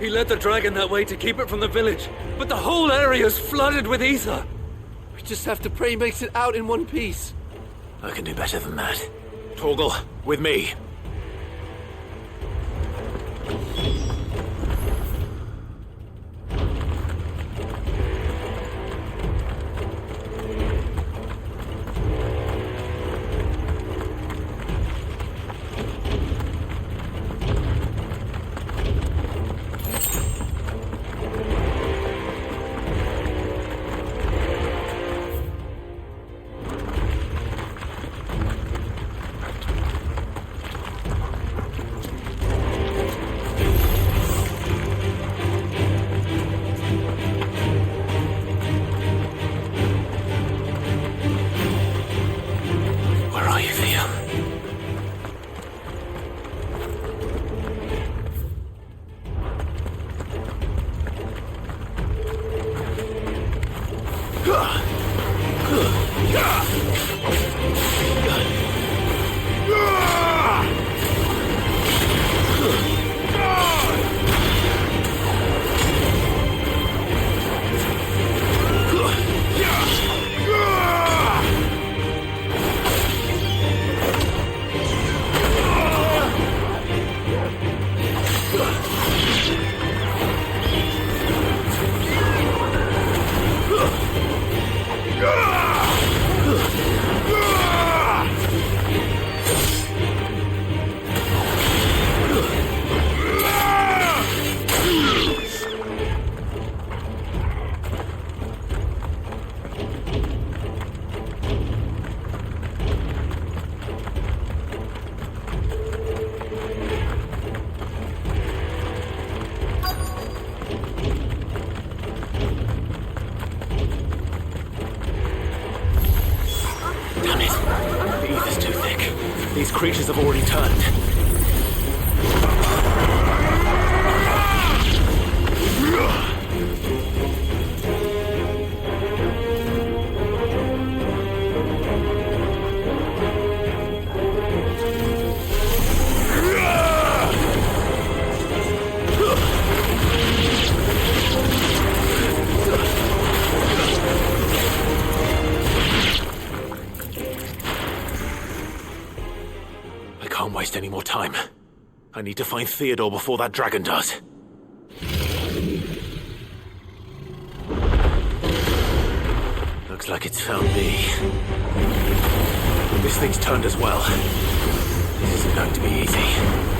He led the dragon that way to keep it from the village, but the whole area's flooded with ether. We just have to pray he makes it out in one piece. I can do better than that. Torgal, with me. creatures have already turned. I can't waste any more time. I need to find Theodore before that dragon does. Looks like it's found me. This thing's turned as well. This isn't going to be easy.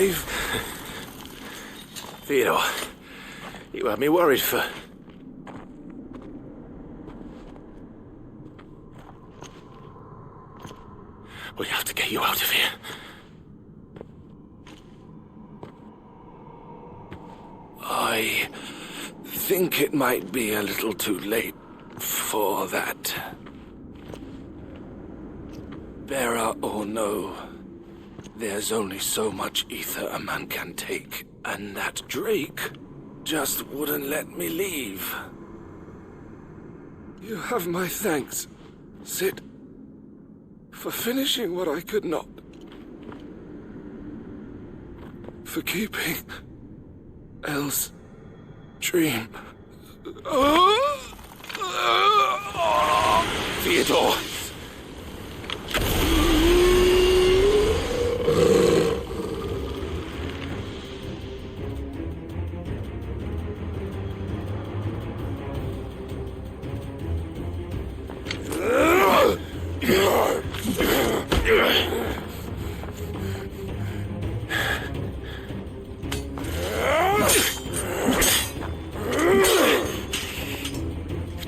Clive? Theodore, you had me worried for... We have to get you out of here. I think it might be a little too late for that. Bearer or no, there's only so much ether a man can take, and that Drake just wouldn't let me leave. You have my thanks, Sid, for finishing what I could not. For keeping Elle's dream. Theodore!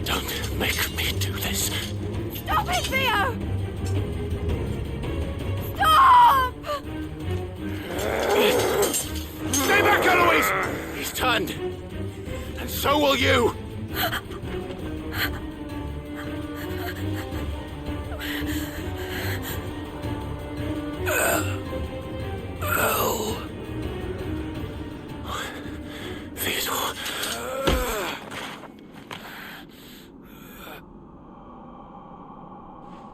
Don't make me do this. Stop it, Theo! Stop! Stay back, Eloise! He's turned. And so will you! Theodore.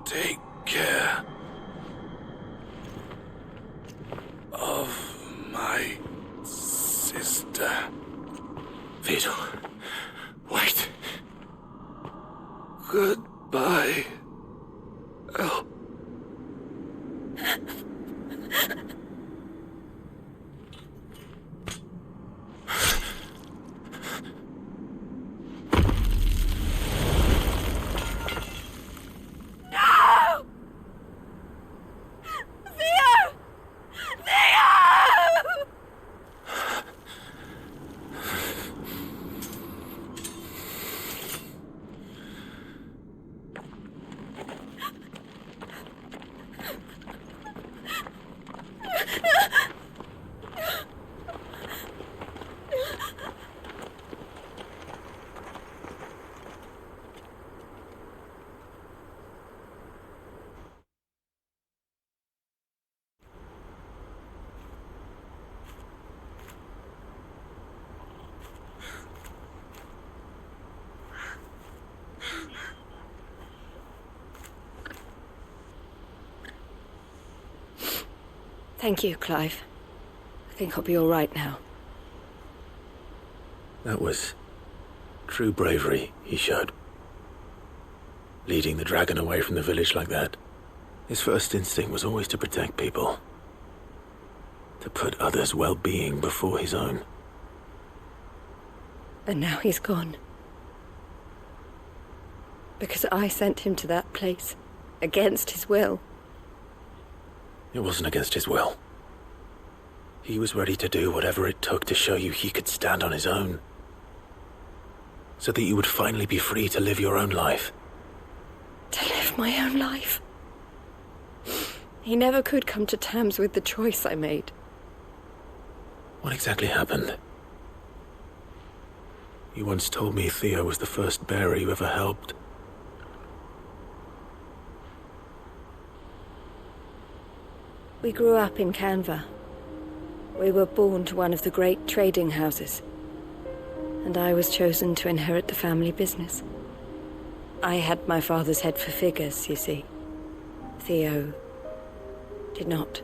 Take care of my sister. Theodore, wait. Goodbye, Elle. Thank you, Clive. I think I'll be all right now. That was true bravery he showed. Leading the dragon away from the village like that. His first instinct was always to protect people. To put others' well-being before his own. And now he's gone. Because I sent him to that place, against his will. It wasn't against his will. He was ready to do whatever it took to show you he could stand on his own. So that you would finally be free to live your own life. To live my own life? He never could come to terms with the choice I made. What exactly happened? You once told me Theo was the first bearer you ever helped. We grew up in Canva. We were born to one of the great trading houses. And I was chosen to inherit the family business. I had my father's head for figures, you see. Theo did not.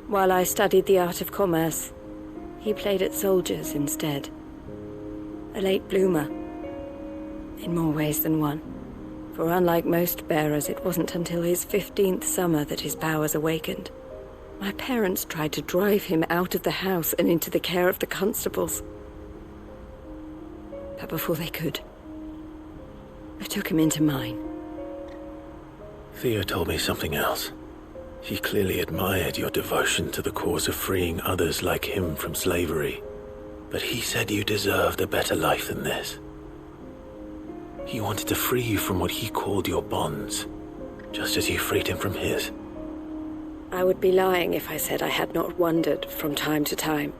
While I studied the art of commerce, he played at soldiers instead. A late bloomer. In more ways than one. For unlike most bearers, it wasn't until his 15th summer that his powers awakened. My parents tried to drive him out of the house and into the care of the constables. But before they could, I took him into mine. Theo told me something else. He clearly admired your devotion to the cause of freeing others like him from slavery. But he said you deserved a better life than this. He wanted to free you from what he called your bonds, just as you freed him from his. I would be lying if I said I had not wondered from time to time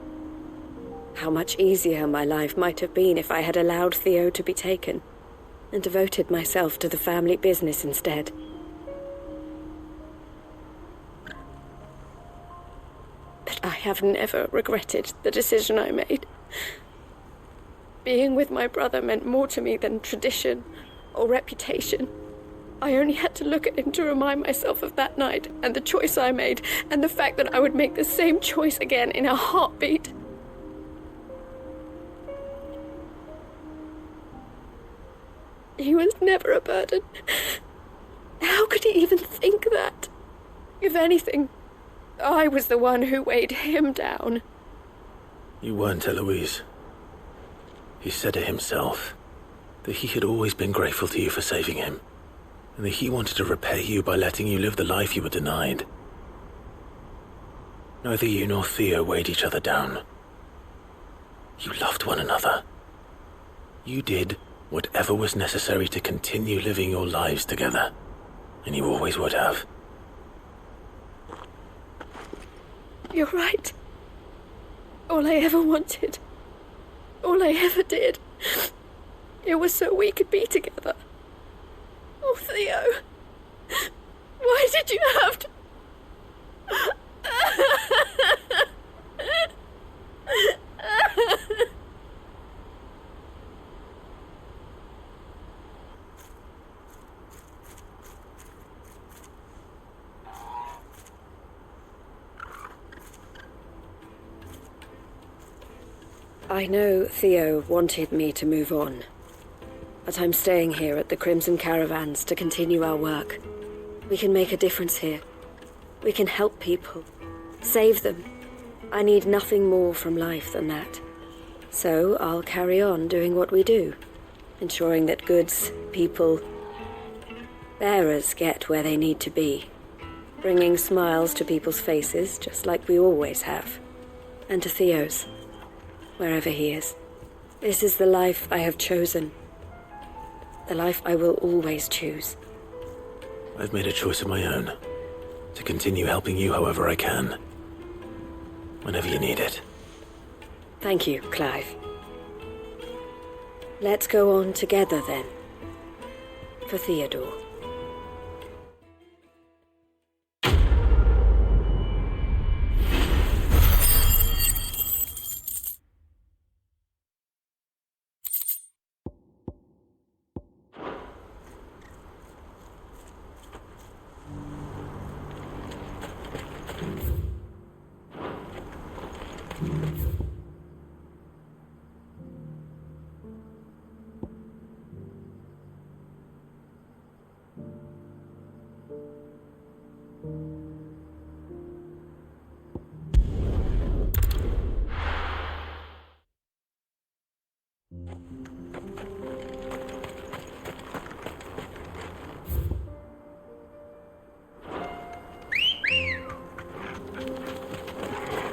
how much easier my life might have been if I had allowed Theo to be taken and devoted myself to the family business instead. But I have never regretted the decision I made. Being with my brother meant more to me than tradition or reputation. I only had to look at him to remind myself of that night and the choice I made and the fact that I would make the same choice again in a heartbeat. He was never a burden. How could he even think that? If anything, I was the one who weighed him down. You weren't, Eloise. He said it himself, that he had always been grateful to you for saving him, and that he wanted to repay you by letting you live the life you were denied. Neither you nor Theo weighed each other down. You loved one another. You did whatever was necessary to continue living your lives together, and you always would have. You're right. All I ever wanted, all I ever did, it was so we could be together. Oh, Theo, why did you have to... I know Theo wanted me to move on, but I'm staying here at the Crimson Caravans to continue our work. We can make a difference here. We can help people, save them. I need nothing more from life than that. So I'll carry on doing what we do, ensuring that goods, people, bearers get where they need to be, bringing smiles to people's faces just like we always have, and to Theo's, wherever he is. This is the life I have chosen, the life I will always choose. I've made a choice of my own, to continue helping you however I can, whenever you need it. Thank you, Clive. Let's go on together then, for Theodore.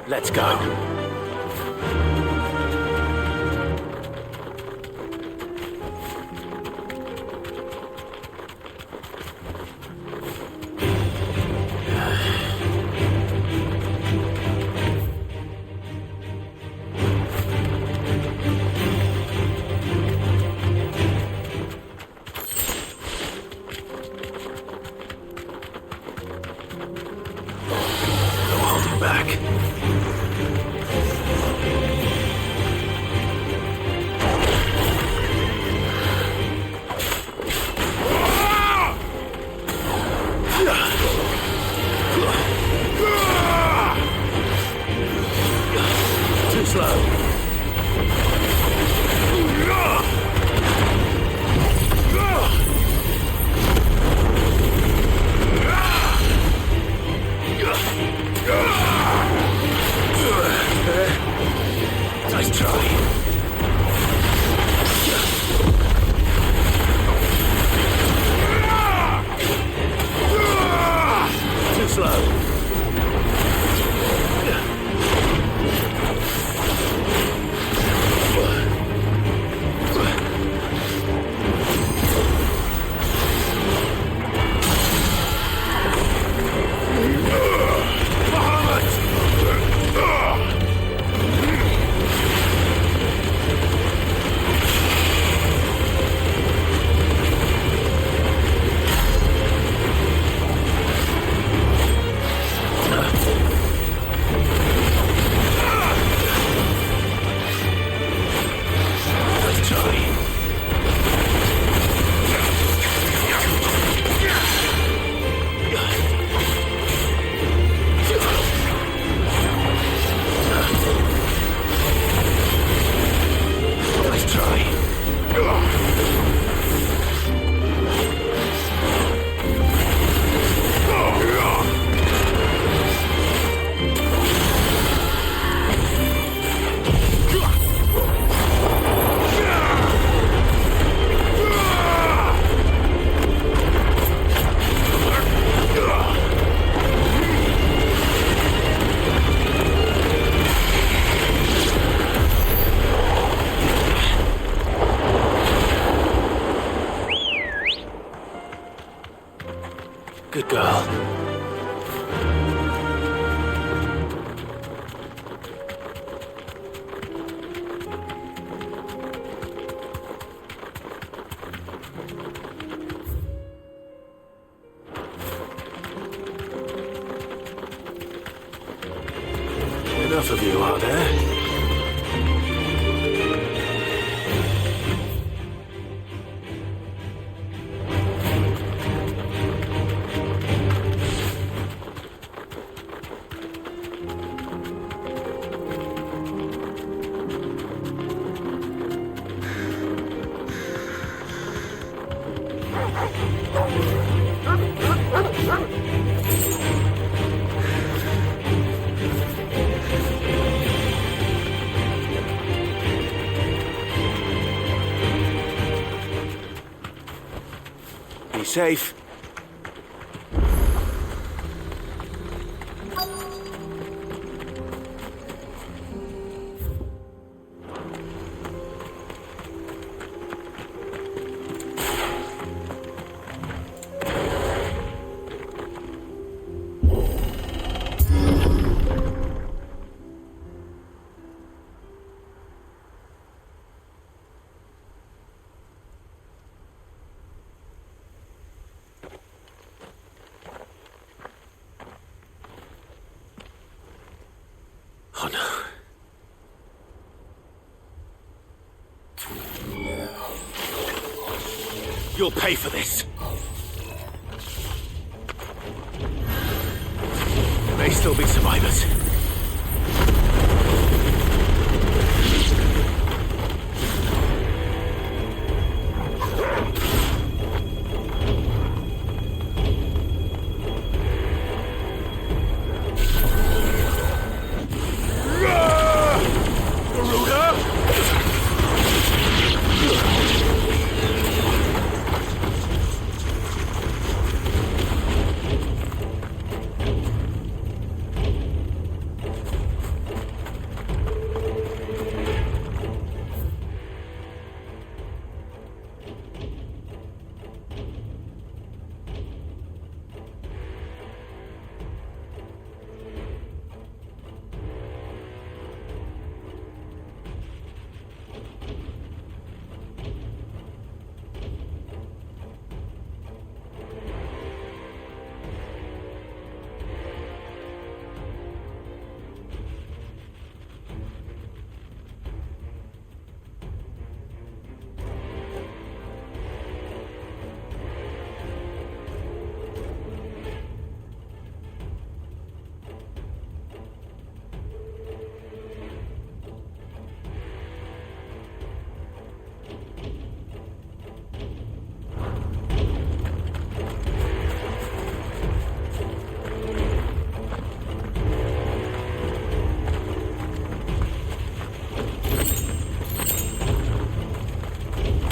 Let's go. No holding back. Good girl. Enough of you, are there? Be safe. Oh no. You'll pay for this. There may still be survivors.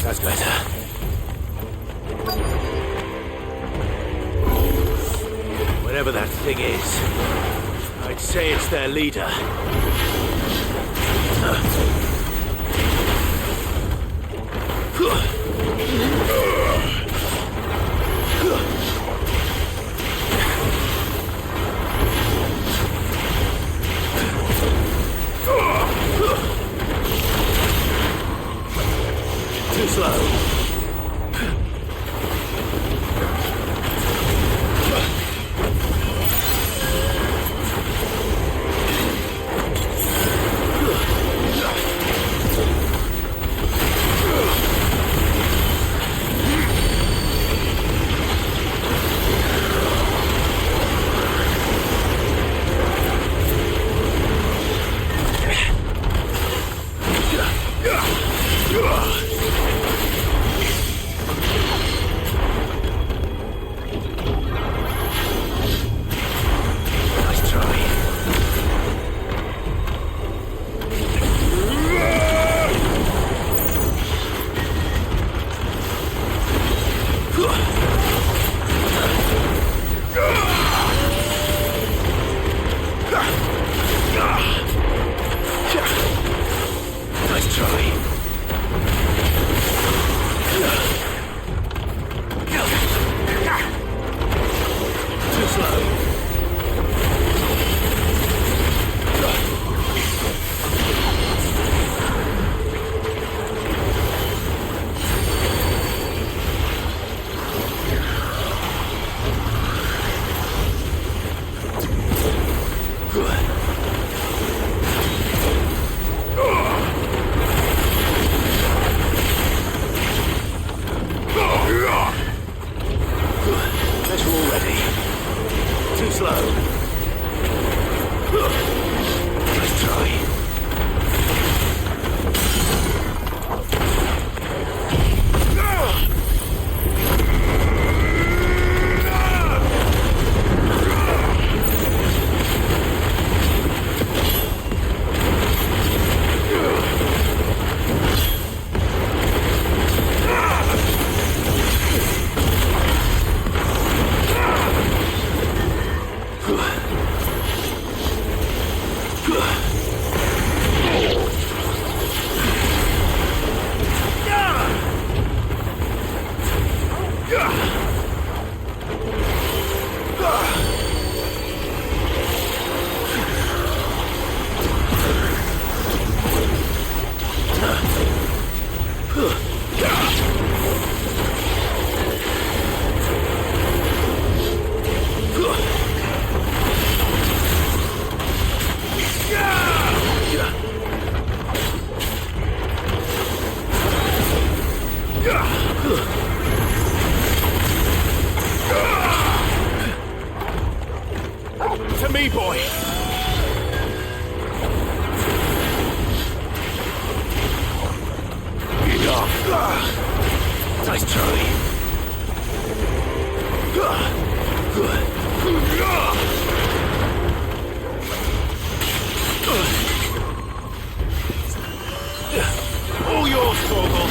That's better. Whatever that thing is, I'd say it's their leader. Too slow. Guess we're all ready. Too slow. Let's try. To me, boy! Nice try. All yours, Vogel!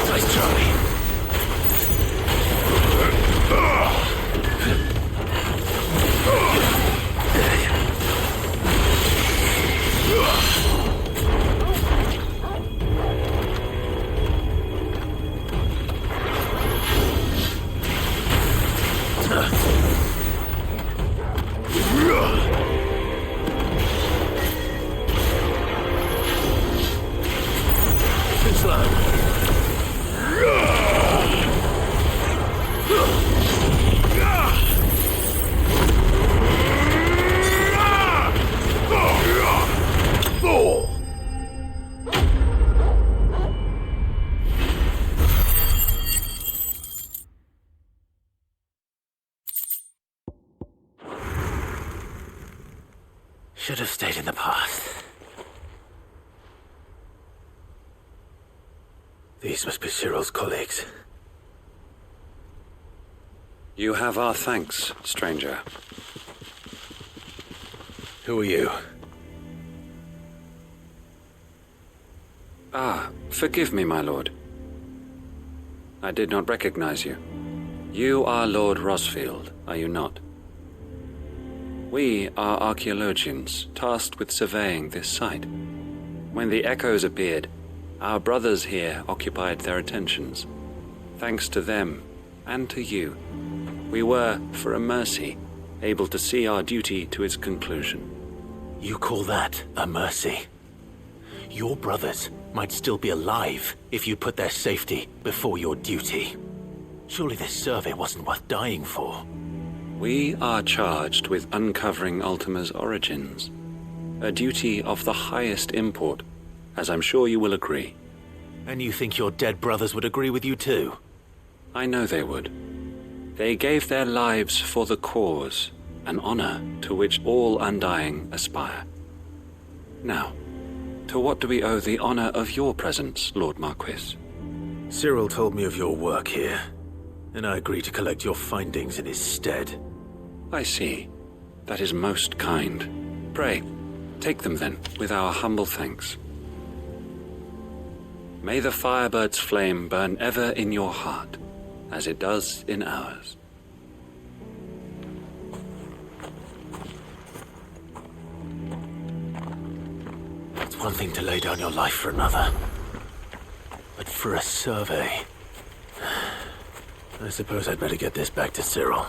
Nice try. Too slow. Should have stayed in the past. These must be Cyril's colleagues. You have our thanks, stranger. Who are you? Ah, forgive me, my lord. I did not recognize you. You are Lord Rosfield, are you not? We are archaeologians tasked with surveying this site. When the echoes appeared, our brothers here occupied their attentions. Thanks to them, and to you, we were, for a mercy, able to see our duty to its conclusion. You call that a mercy? Your brothers might still be alive if you put their safety before your duty. Surely this survey wasn't worth dying for. We are charged with uncovering Ultima's origins, a duty of the highest import, as I'm sure you will agree. And you think your dead brothers would agree with you too? I know they would. They gave their lives for the cause, an honor to which all undying aspire. Now, to what do we owe the honor of your presence, Lord Marquis? Cyril told me of your work here, and I agreed to collect your findings in his stead. I see. That is most kind. Pray, take them then, with our humble thanks. May the Firebird's flame burn ever in your heart, as it does in ours. It's one thing to lay down your life for another, but for a survey, I suppose I'd better get this back to Cyril.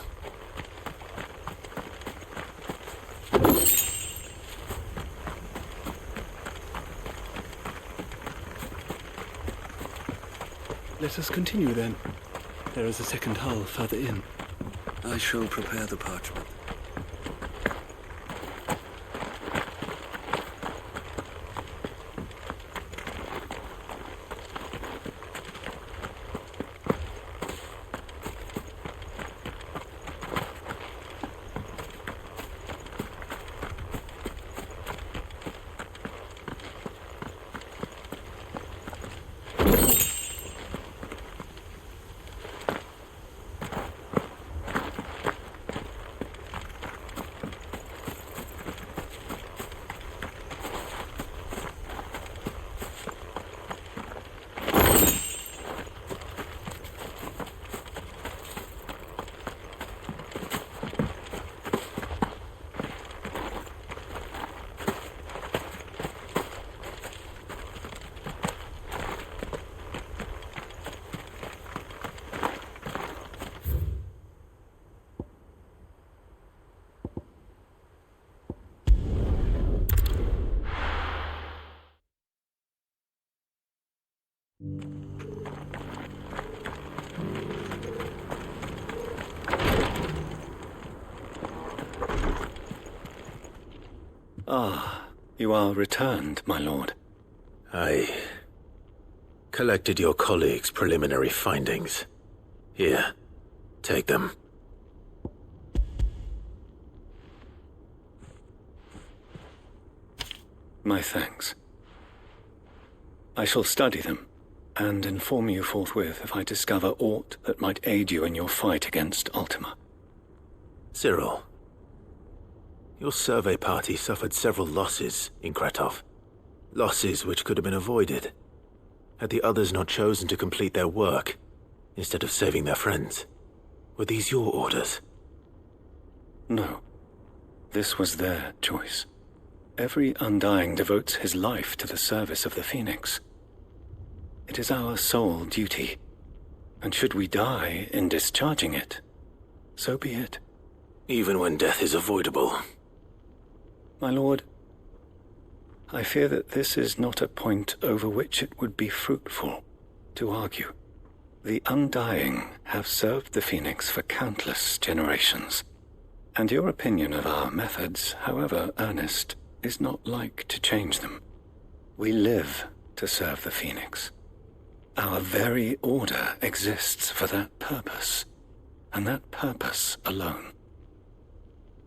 Let us continue then. There is a second hull further in. I shall prepare the parchment. Ah, you are returned, my lord. I collected your colleagues' preliminary findings. Here, take them. My thanks. I shall study them, and inform you forthwith if I discover aught that might aid you in your fight against Ultima. Cyril, your survey party suffered several losses in Kretov. Losses which could have been avoided, had the others not chosen to complete their work, instead of saving their friends. Were these your orders? No. This was their choice. Every Undying devotes his life to the service of the Phoenix. It is our sole duty, and should we die in discharging it, so be it. Even when death is avoidable. My lord, I fear that this is not a point over which it would be fruitful to argue. The Undying have served the Phoenix for countless generations, and your opinion of our methods, however earnest, is not like to change them. We live to serve the Phoenix. Our very order exists for that purpose, and that purpose alone.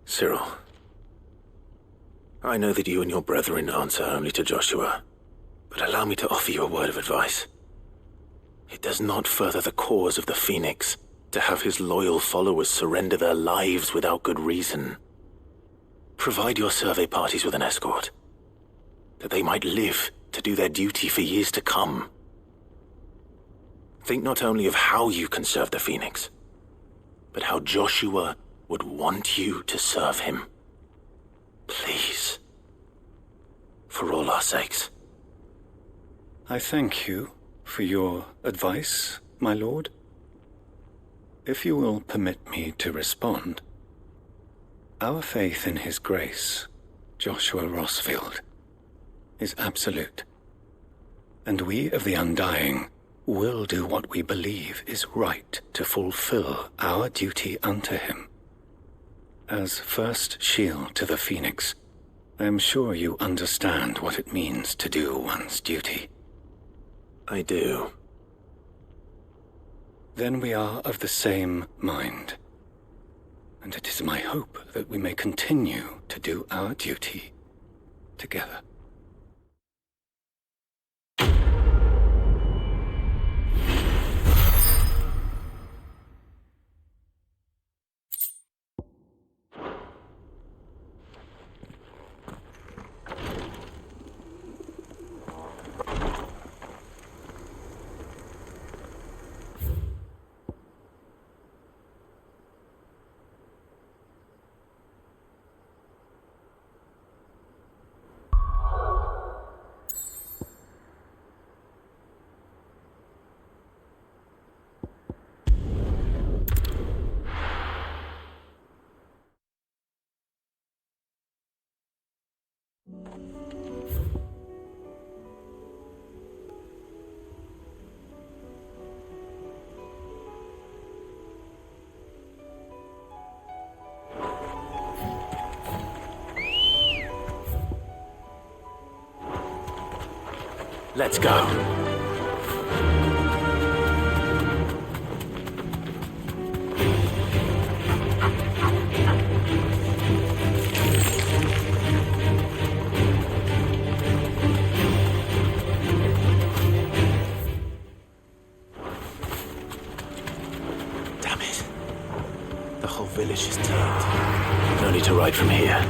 Cyril, I know that you and your brethren answer only to Joshua, but allow me to offer you a word of advice. It does not further the cause of the Phoenix to have his loyal followers surrender their lives without good reason. Provide your survey parties with an escort, that they might live to do their duty for years to come. Think not only of how you can serve the Phoenix, but how Joshua would want you to serve him. Please. For all our sakes. I thank you for your advice, my lord. If you will permit me to respond, our faith in his grace, Joshua Rossfield, is absolute, and we of the Undying will do what we believe is right to fulfill our duty unto him. As first shield to the Phoenix, I am sure you understand what it means to do one's duty. I do. Then we are of the same mind, and it is my hope that we may continue to do our duty together. Let's go. Damn it. The whole village is turned. No need to ride from here.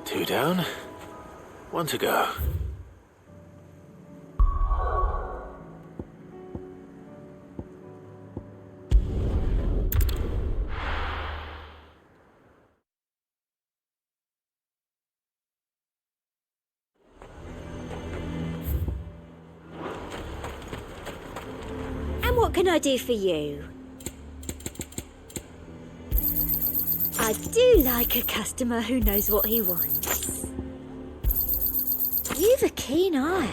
Two down, one to go. And what can I do for you? I do like a customer who knows what he wants. You've a keen eye.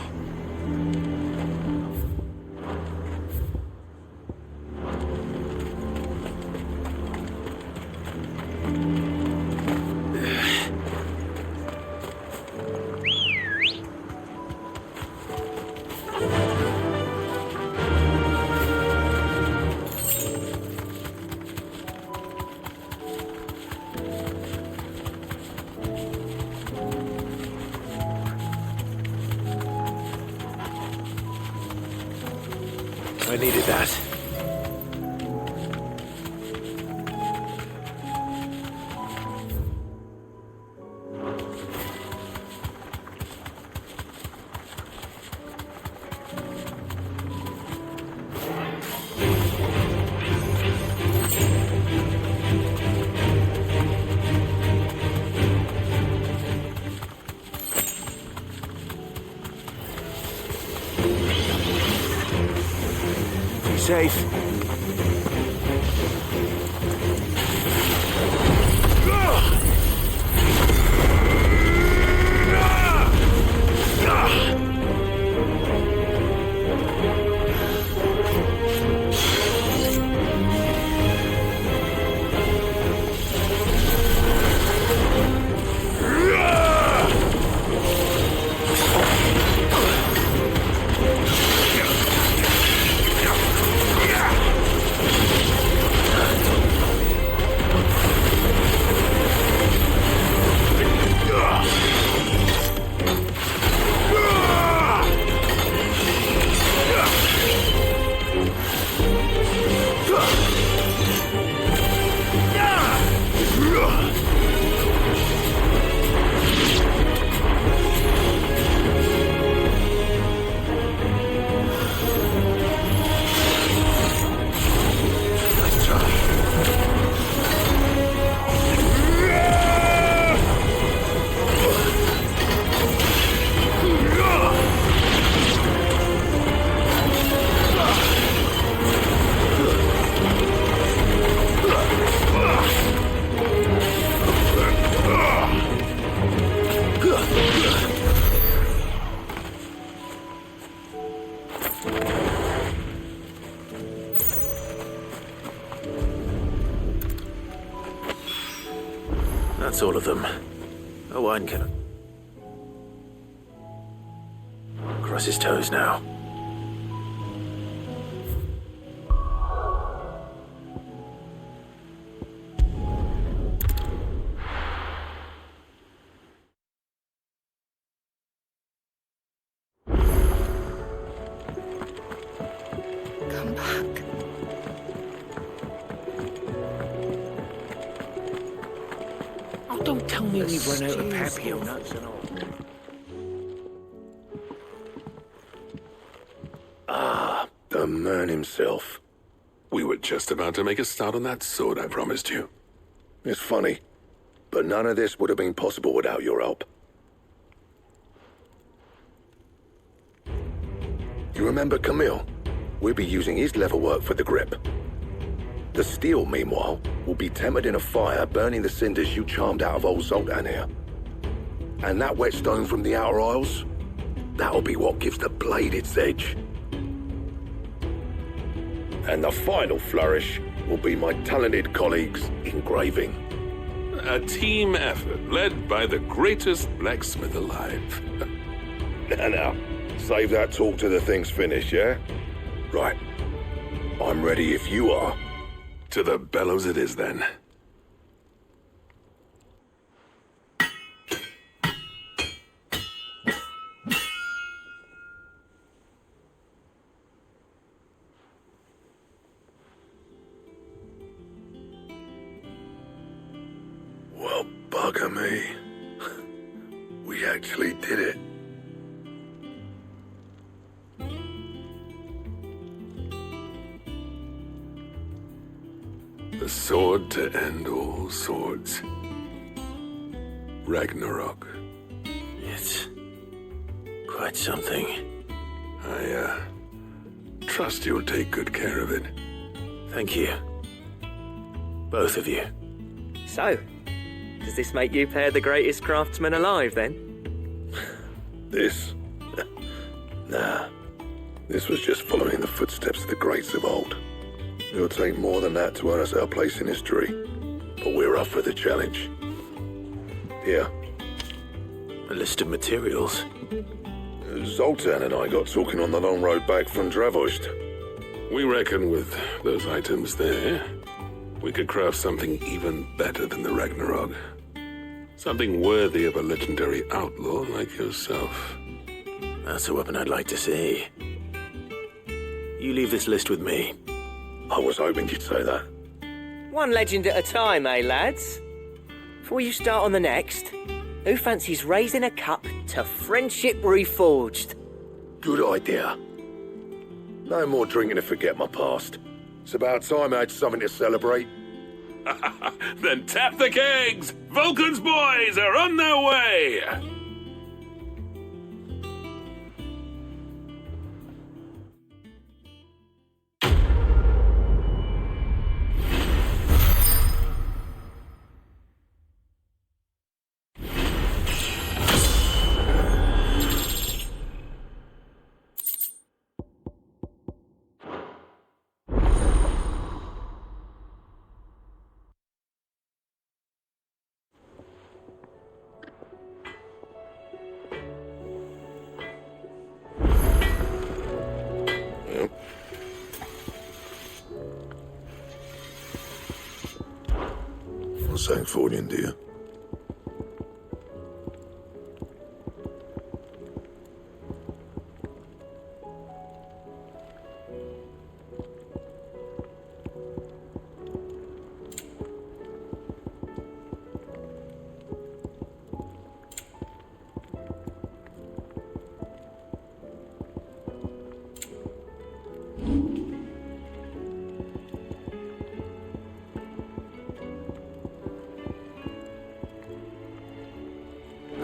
I needed that. Safe. That's all of them. A wine can. Cross his toes now. Come back. Oh, don't tell me we've run out of papio nuts and all. Ah, the man himself. We were just about to make a start on that sword I promised you. It's funny, but none of this would have been possible without your help. You remember Camille? We'll be using his leatherwork for the grip. The steel, meanwhile, will be tempered in a fire, burning the cinders you charmed out of old Zoltan here. And that whetstone from the Outer Isles, that'll be what gives the blade its edge. And the final flourish will be my talented colleagues' engraving. A team effort led by the greatest blacksmith alive. Now, save that talk till the thing's finished, yeah? Right. I'm ready if you are. To the bellows it is, then. Well, bugger me. We actually did it. The sword to end all swords. Ragnarok. It's quite something. I trust you'll take good care of it. Thank you. Both of you. So, does this make you pair the greatest craftsmen alive, then? This? Nah. This was just following the footsteps of the greats of old. It'll take more than that to earn us our place in history. But we're up for the challenge. Here. A list of materials. Zoltan and I got talking on the long road back from Dravost. We reckon with those items there, we could craft something even better than the Ragnarok. Something worthy of a legendary outlaw like yourself. That's a weapon I'd like to see. You leave this list with me. I was hoping you'd say that. One legend at a time, eh, lads? Before you start on the next, who fancies raising a cup to friendship reforged? Good idea. No more drinking to forget my past. It's about time I had something to celebrate. Then tap the kegs! Vulcan's boys are on their way! Something for you, dear.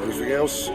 Anything else?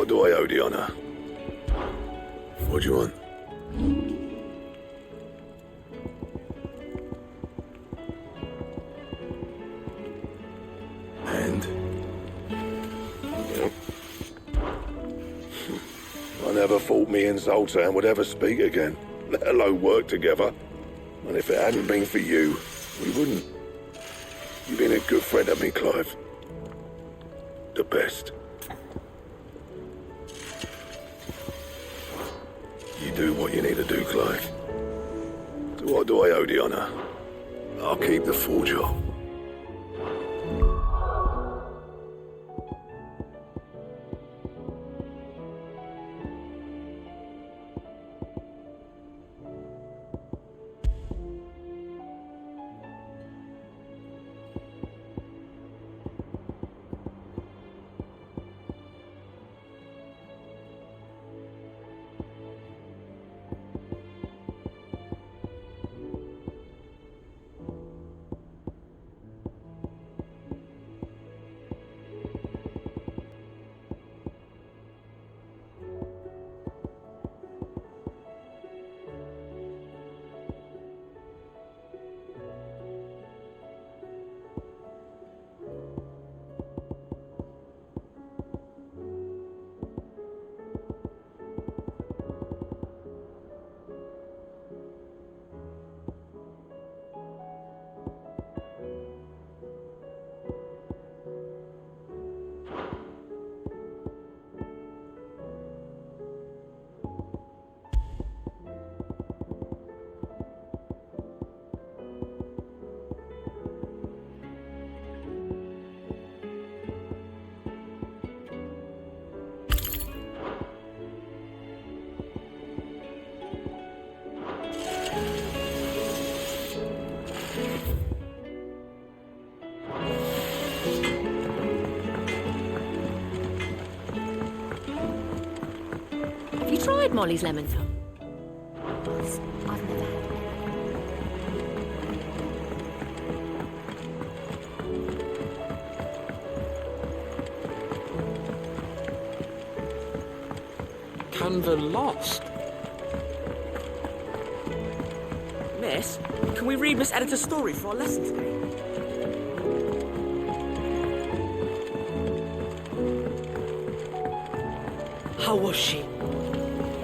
what do I owe the honor? What do you want? And? Yep. I never thought me and Zoltan would ever speak again, let alone work together. And if it hadn't been for you, we wouldn't. You've been a good friend of me, Clive. The best. You do what you need to do, Clive. To what do I owe the honor? I'll keep the full job. Tried Molly's lemon tart? I've never had Canva lost. Miss, can we read Miss Editor's story for our lesson today? How was she?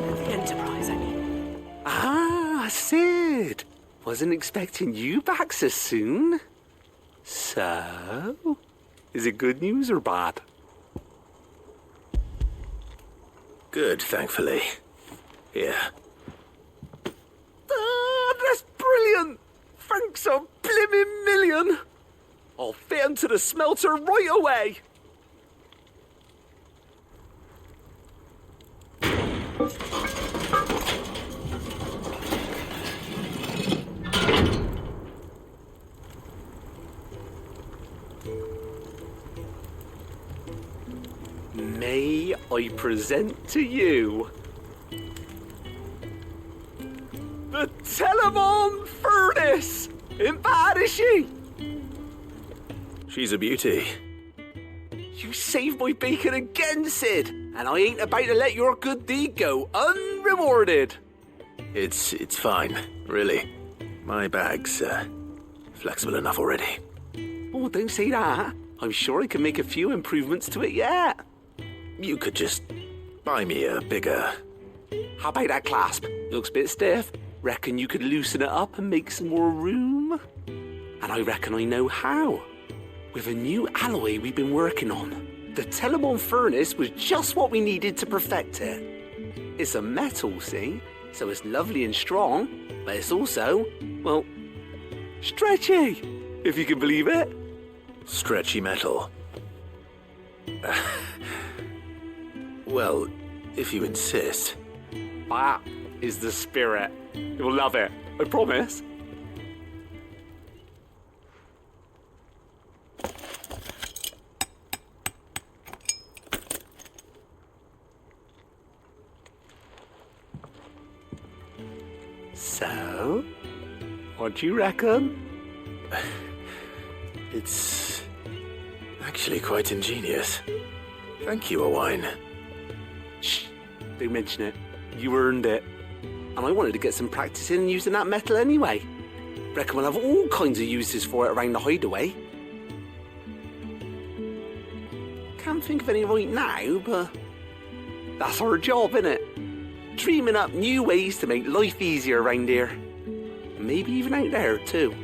The Enterprise, I mean. Ah, Sid. Wasn't expecting you back so soon. So, is it good news or bad? Good, thankfully. Here. Ah, that's brilliant! Thanks a blimmin' million! I'll fit 'em to the smelter right away! May I present to you the Telemon Furnace! Ain't bad, is she? She's a beauty. You saved my bacon again, Sid, and I ain't about to let your good deed go unrewarded. It's fine, really. My bag's flexible enough already. Oh, don't say that. I'm sure I can make a few improvements to it yet. You could just buy me a bigger... How about that clasp? Looks a bit stiff. Reckon you could loosen it up and make some more room? And I reckon I know how. With a new alloy we've been working on. The Telemon Furnace was just what we needed to perfect it. It's a metal, see? So it's lovely and strong, but it's also, well, stretchy, if you can believe it. Stretchy metal. Well, if you insist. That is the spirit. You'll love it, I promise. So, what do you reckon? It's actually quite ingenious. Thank you, Owain. Shh, don't mention it. You earned it. And I wanted to get some practice in using that metal anyway. Reckon we'll have all kinds of uses for it around the hideaway. Can't think of any right now, but that's our job, innit? Dreaming up new ways to make life easier around here. And maybe even out there, too.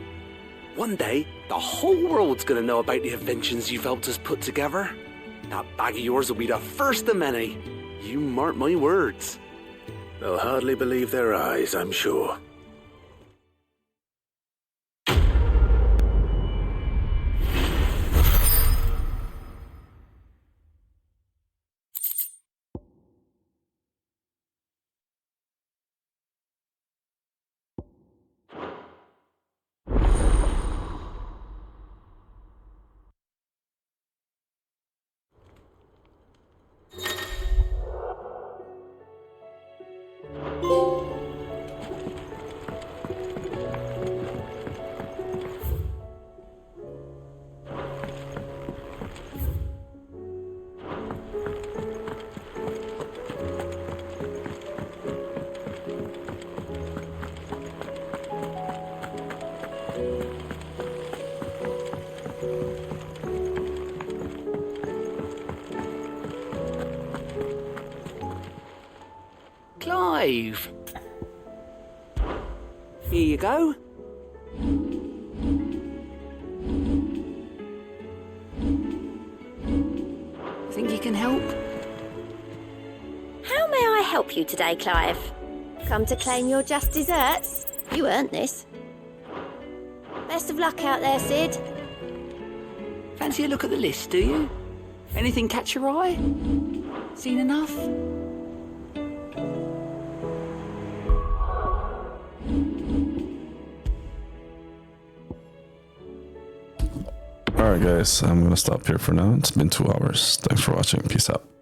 One day, the whole world's gonna know about the inventions you've helped us put together. That bag of yours will be the first of many. You mark my words. They'll hardly believe their eyes, I'm sure. Clive! Here you go. Think you can help? How may I help you today, Clive? Come to claim your just desserts? You earned this. Best of luck out there, Sid. Fancy a look at the list, do you? Anything catch your eye? Seen enough? Alright guys, I'm gonna stop here for now. It's been 2 hours. Thanks for watching. Peace out.